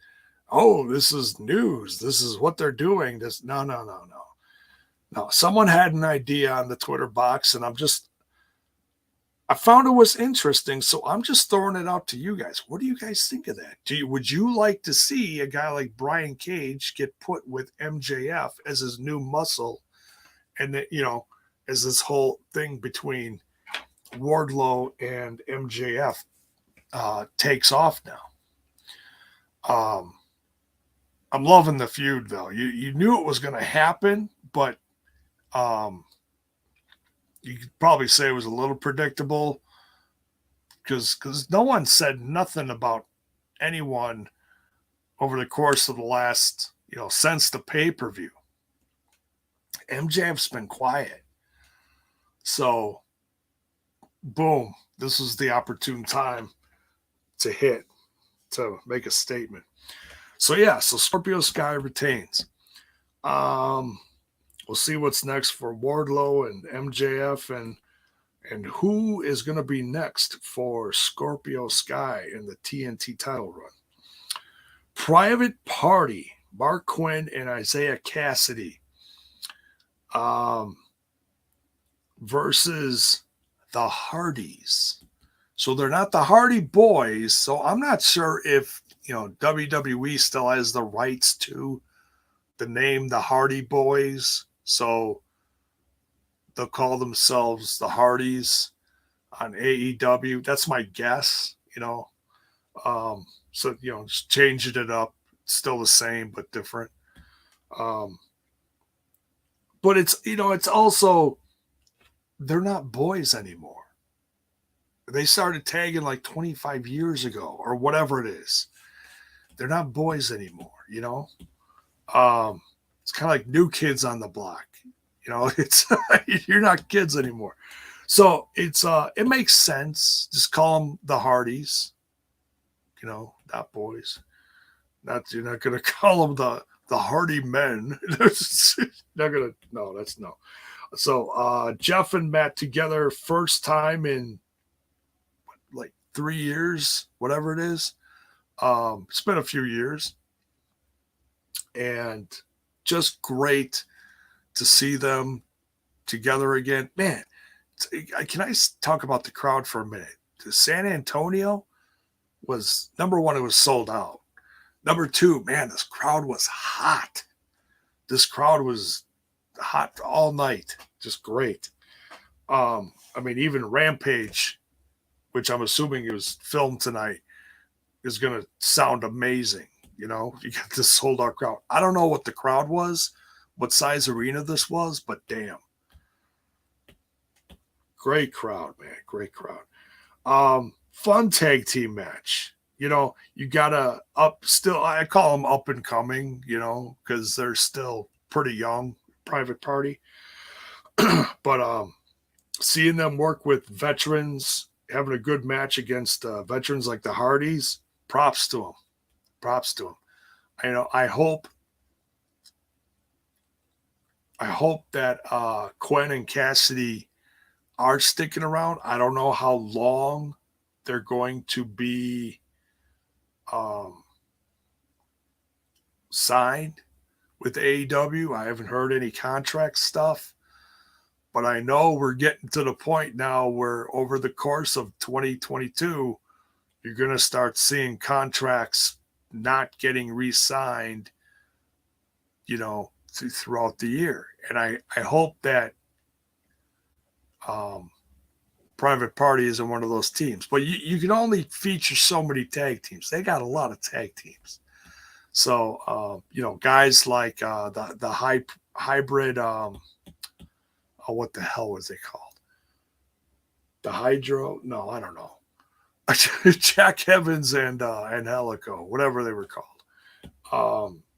this is news. This is what they're doing. No, someone had an idea on the Twitter box, and I found it was interesting, so I'm just throwing it out to you guys. What do you guys think of that? Would you like to see a guy like Brian Cage get put with MJF as his new muscle, and that, as this whole thing between Wardlow and MJF takes off now? I'm loving the feud, though. You knew it was going to happen, but you could probably say it was a little predictable because no one said nothing about anyone over the course of the last, since the pay-per-view. MJF's been quiet. So, boom, this was the opportune time to make a statement. So Scorpio Sky retains. We'll see what's next for Wardlow and MJF And who is going to be next for Scorpio Sky in the TNT title run? Private Party, Marq, Quen, and Isiah Kassidy versus the Hardys. So they're not the Hardy Boys. So I'm not sure if, WWE still has the rights to the name the Hardy Boys. So they'll call themselves the Hardys on AEW. That's my guess, So, just changing it up. Still the same, but different. But it's also, they're not boys anymore. They started tagging like 25 years ago or whatever it is. They're not boys anymore, It's kind of like New Kids on the Block. It's you're not kids anymore. So it makes sense. Just call them the Hardys, not boys. You're not gonna call them the Hardy Men. Not gonna. No, that's no. So Jeff and Matt together, first time in like 3 years, whatever it is. It's been a few years, and just great to see them together again. Man, can I talk about the crowd for a minute? San Antonio was, number one, it was sold out. Number two, man, this crowd was hot. This crowd was hot all night. Just great. Even Rampage, which I'm assuming it was filmed tonight, is going to sound amazing. You got this sold out crowd. I don't know what the crowd was, what size arena this was, but damn. Great crowd, man. Great crowd. Fun tag team match. You gotta I call them up and coming, because they're still pretty young, Private Party. But seeing them work with veterans, having a good match against veterans like the Hardys, props to them. Props to them. I hope that Quen and Cassidy are sticking around. I don't know how long they're going to be signed with AEW. I haven't heard any contract stuff, but I know we're getting to the point now where over the course of 2022, you're going to start seeing contracts not getting re-signed, throughout the year. And I hope that Private Party isn't one of those teams. But you can only feature so many tag teams. They got a lot of tag teams. So, guys like the hybrid, what the hell was it called? The Hydro? No, I don't know. Jack Evans and Helico, whatever they were called.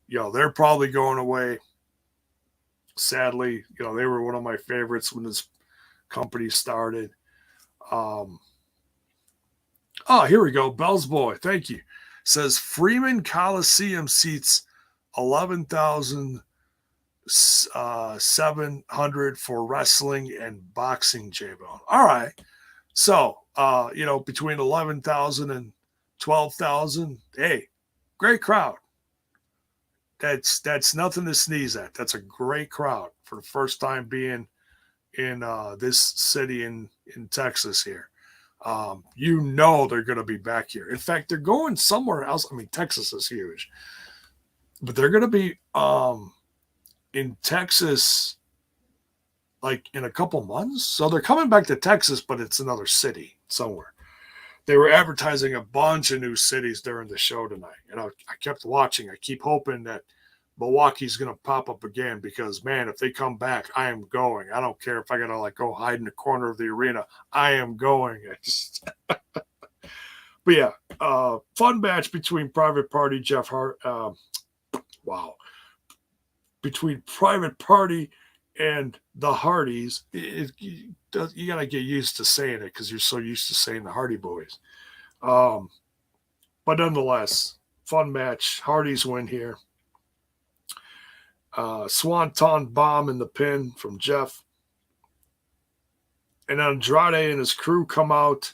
They're probably going away. Sadly, they were one of my favorites when this company started. Here we go. Bell's Boy, thank you. Says Freeman Coliseum seats 11,700 for wrestling and boxing, JAYBONE. All right. So, between 11,000 and 12,000, hey, great crowd. That's nothing to sneeze at. That's a great crowd for the first time being in this city in Texas here. They're going to be back here. In fact, they're going somewhere else. Texas is huge, but they're going to be in Texas like in a couple months. So they're coming back to Texas, but it's another city somewhere. They were advertising a bunch of new cities during the show tonight. And I kept watching. I keep hoping that Milwaukee's going to pop up again because, man, if they come back, I am going. I don't care if I got to go hide in the corner of the arena. I am going. But yeah, fun match between Private Party, Jeff Hart. Between Private Party and the Hardys. You got to get used to saying it because you're so used to saying the Hardy Boys. But nonetheless, fun match. Hardys win here. Swanton bomb in the pin from Jeff. and Andrade and his crew come out,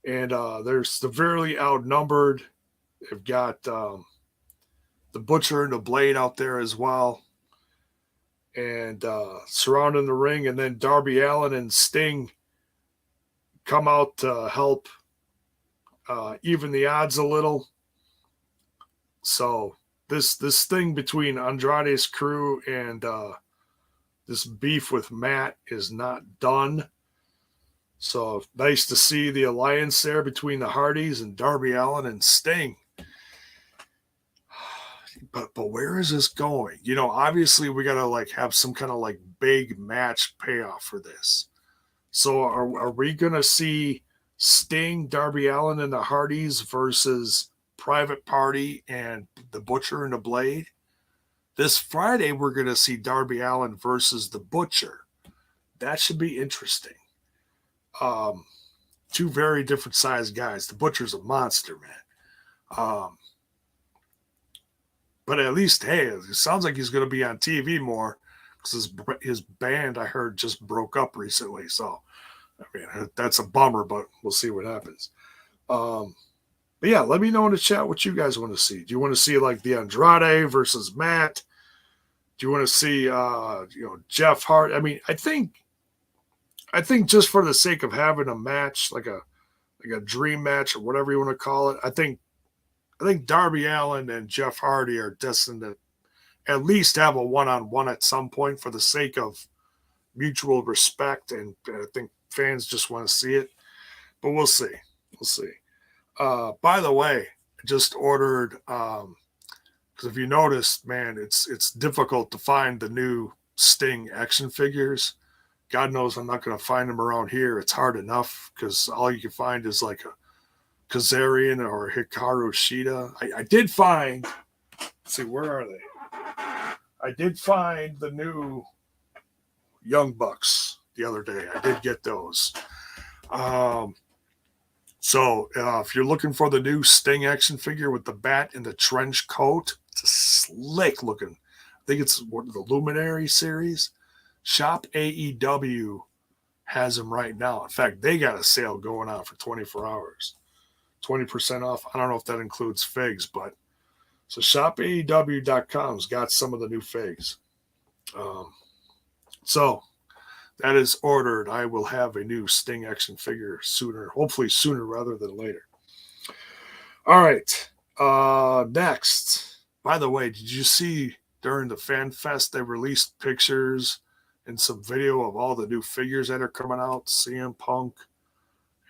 and they're severely outnumbered. They've got the Butcher and the Blade out there as well, and surrounding the ring, and then Darby Allin and Sting come out to help even the odds a little. So this thing between Andrade's crew and this beef with Matt is not done. So nice to see the alliance there between the Hardys and Darby Allin and Sting. But where is this going? You know, obviously we gotta like have some kind of like big match payoff for this. So are we gonna see Sting, Darby Allin, and the Hardys versus Private Party and the Butcher and the Blade? This Friday we're gonna see Darby Allin versus the Butcher. That should be interesting. Two very different sized guys. The Butcher's a monster, man. But at least, hey, it sounds like he's going to be on TV more because his band, I heard, just broke up recently. So, I mean, that's a bummer, but we'll see what happens. But yeah, let me know in the chat what you guys want to see. Do you want to see like the Andrade versus Matt? Do you want to see, Jeff Hart? I mean, I think just for the sake of having a match, like a dream match or whatever you want to call it, I think Darby Allin and Jeff Hardy are destined to at least have a one-on-one at some point for the sake of mutual respect, and I think fans just want to see it. But we'll see. We'll see. By the way, I just ordered because if you noticed, man, it's difficult to find the new Sting action figures. God knows I'm not going to find them around here. It's hard enough because all you can find is like a Kazarian or Hikaru Shida. I did find, let's see, where are they? I did find the new Young Bucks the other day. I did get those. So if you're looking for the new Sting action figure with the bat and the trench coat, it's a slick looking. I think it's the Luminary series. Shop AEW has them right now. In fact, they got a sale going on for 24 hours. 20% off. I don't know if that includes figs, but so shopaew.com's got some of the new figs. So that is ordered. I will have a new Sting action figure sooner, hopefully sooner rather than later. All right. Next. By the way, did you see during the Fan Fest they released pictures and some video of all the new figures that are coming out? CM Punk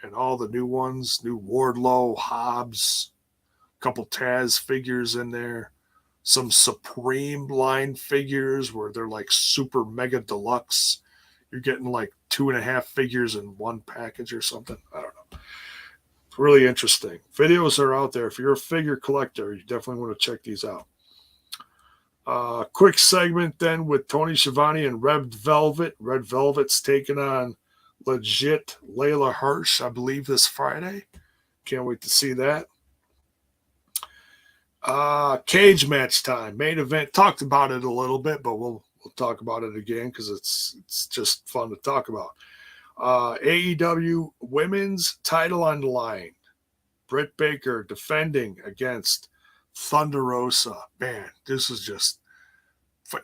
and all the new ones, new Wardlow, Hobbs, a couple Taz figures in there, some Supreme line figures where they're like super mega deluxe. You're getting like 2.5 figures in one package or something. I don't know. It's really interesting. Videos are out there. If you're a figure collector, you definitely want to check these out. Quick segment then with Tony Schiavone and Red Velvet. Red Velvet's taking on Legit Layla Hirsch, I believe, this Friday. Can't wait to see that. Cage match time. Main event. Talked about it a little bit, but we'll talk about it again because it's just fun to talk about. AEW women's title on the line. Britt Baker defending against Thunder Rosa. Man, this is just,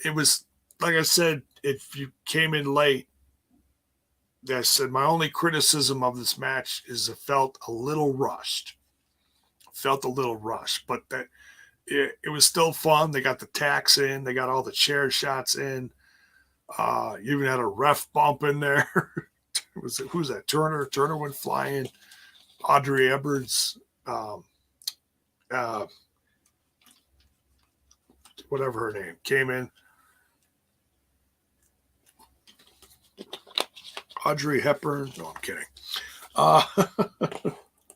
it was, like I said, if you came in late, I said my only criticism of this match is it felt a little rushed. But that it was still fun. They got the tacks in. They got all the chair shots in. You even had a ref bump in there. Who's that? Turner. Turner went flying. Audrey Edwards. Whatever her name, came in. Audrey Hepburn. No, I'm kidding.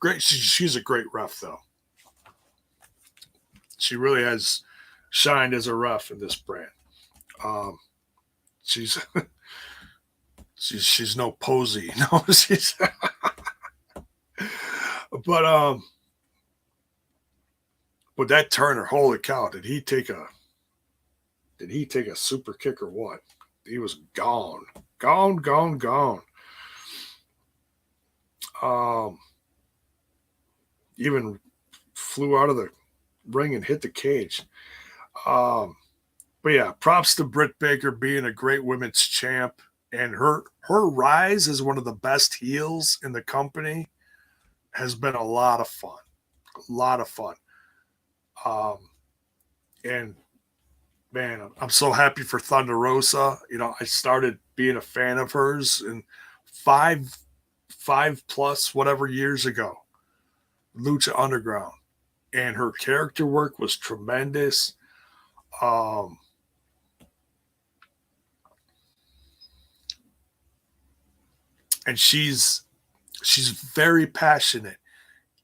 Great. She's a great ref, though. She really has shined as a ref in this brand. She's no Posey. No, she's. But that Turner, holy cow! Did he take a super kick or what? He was gone. Even flew out of the ring and hit the cage. But yeah, props to Britt Baker being a great women's champ, and her rise as one of the best heels in the company has been a lot of fun. A lot of fun. And man, I'm so happy for Thunder Rosa. You know, I started being a fan of hers in five plus whatever years ago, Lucha Underground, and her character work was tremendous. And she's very passionate.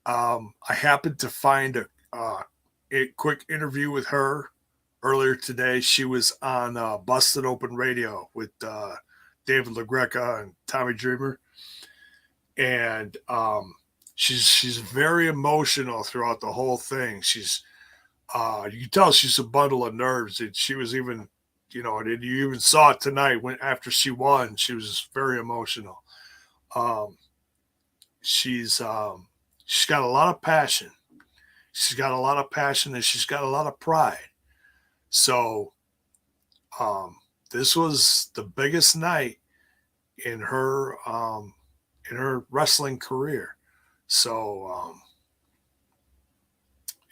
I happened to find a quick interview with her earlier today. She was on Busted Open Radio with David LaGreca and Tommy Dreamer, and she's very emotional throughout the whole thing. She's you can tell she's a bundle of nerves, and she was even, you know, and you even saw it tonight when after she won, she was very emotional. She's got a lot of passion. She's got a lot of passion, and she's got a lot of pride. So this was the biggest night in her wrestling career. So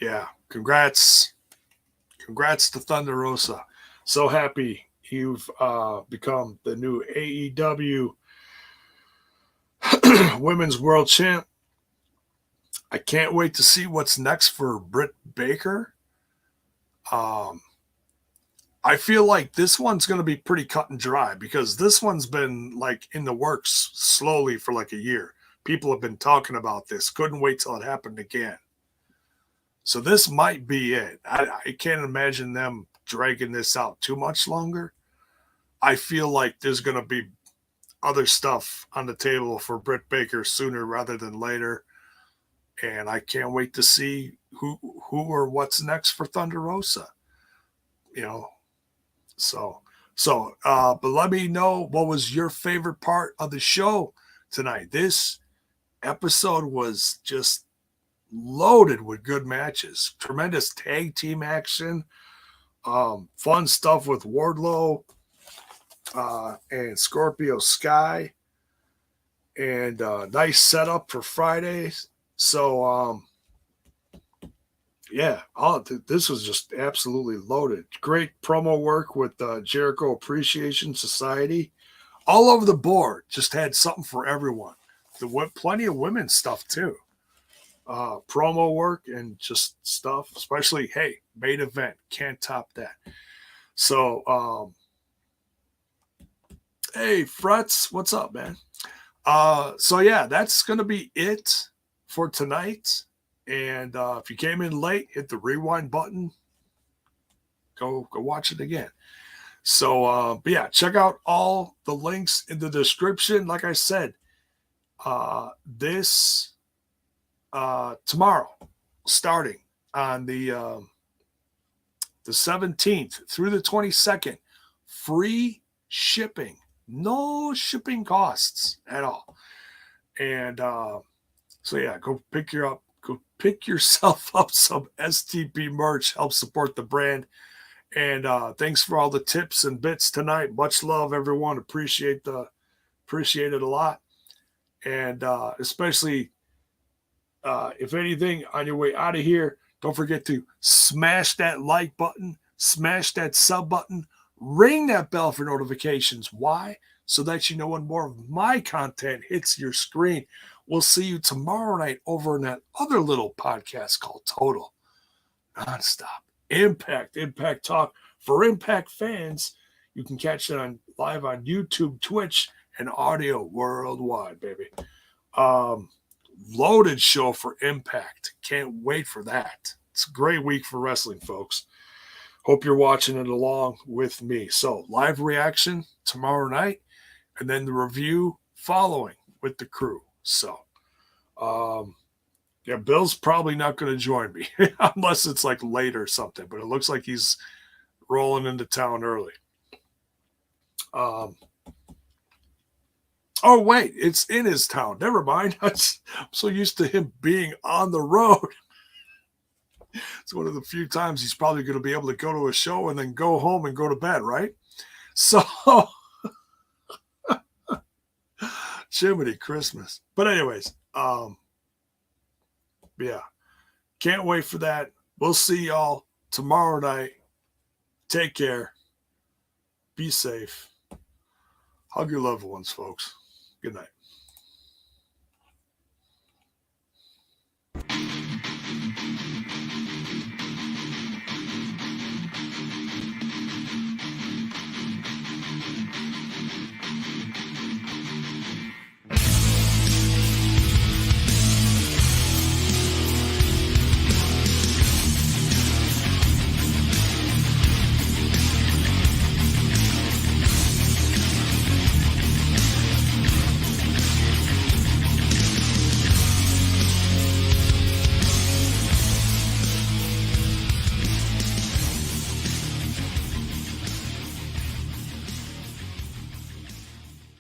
yeah, congrats to Thunder Rosa. So happy you've become the new AEW Women's World Champ. I can't wait to see what's next for Britt Baker. I feel like this one's going to be pretty cut and dry because this one's been like in the works slowly for like a year. People have been talking about this. Couldn't wait till it happened again. So this might be it. I can't imagine them dragging this out too much longer. I feel like there's going to be other stuff on the table for Britt Baker sooner rather than later. And I can't wait to see who or what's next for Thunder Rosa. You know, but let me know what was your favorite part of the show tonight. This episode was just loaded with good matches, tremendous tag team action, fun stuff with Wardlow and Scorpio Sky, and nice setup for Friday. So yeah, this was just absolutely loaded. Great promo work with Jericho Appreciation Society. All over the board, just had something for everyone. Plenty of women's stuff too. Promo work and just stuff, especially, hey, main event. Can't top that. So, hey, Frets, what's up, man? So yeah, that's going to be it for tonight. And if you came in late, hit the rewind button. Go watch it again. So, but yeah, check out all the links in the description. Like I said, this tomorrow, starting on the 17th through the 22nd, free shipping, no shipping costs at all. And so yeah, go pick yourself up some STP merch, help support the brand. And thanks for all the tips and bits tonight. Much love, everyone. Appreciate it a lot. And especially if anything, on your way out of here, don't forget to smash that like button, smash that sub button, ring that bell for notifications. Why? So that you know when more of my content hits your screen. We'll see you tomorrow night over in that other little podcast called Total Nonstop Impact Talk for Impact fans. You can catch it live on YouTube, Twitch, and audio worldwide, baby. Loaded show for Impact. Can't wait for that. It's a great week for wrestling, folks. Hope you're watching it along with me. So, live reaction tomorrow night, and then the review following with the crew. So, yeah, Bill's probably not going to join me unless it's like late or something, but it looks like he's rolling into town early. Oh, wait, it's in his town. Never mind. I'm so used to him being on the road. It's one of the few times he's probably going to be able to go to a show and then go home and go to bed, right? So, Jiminy Christmas. But anyways, yeah, can't wait for that. We'll see y'all tomorrow night. Take care. Be safe. Hug your loved ones, folks. Good night.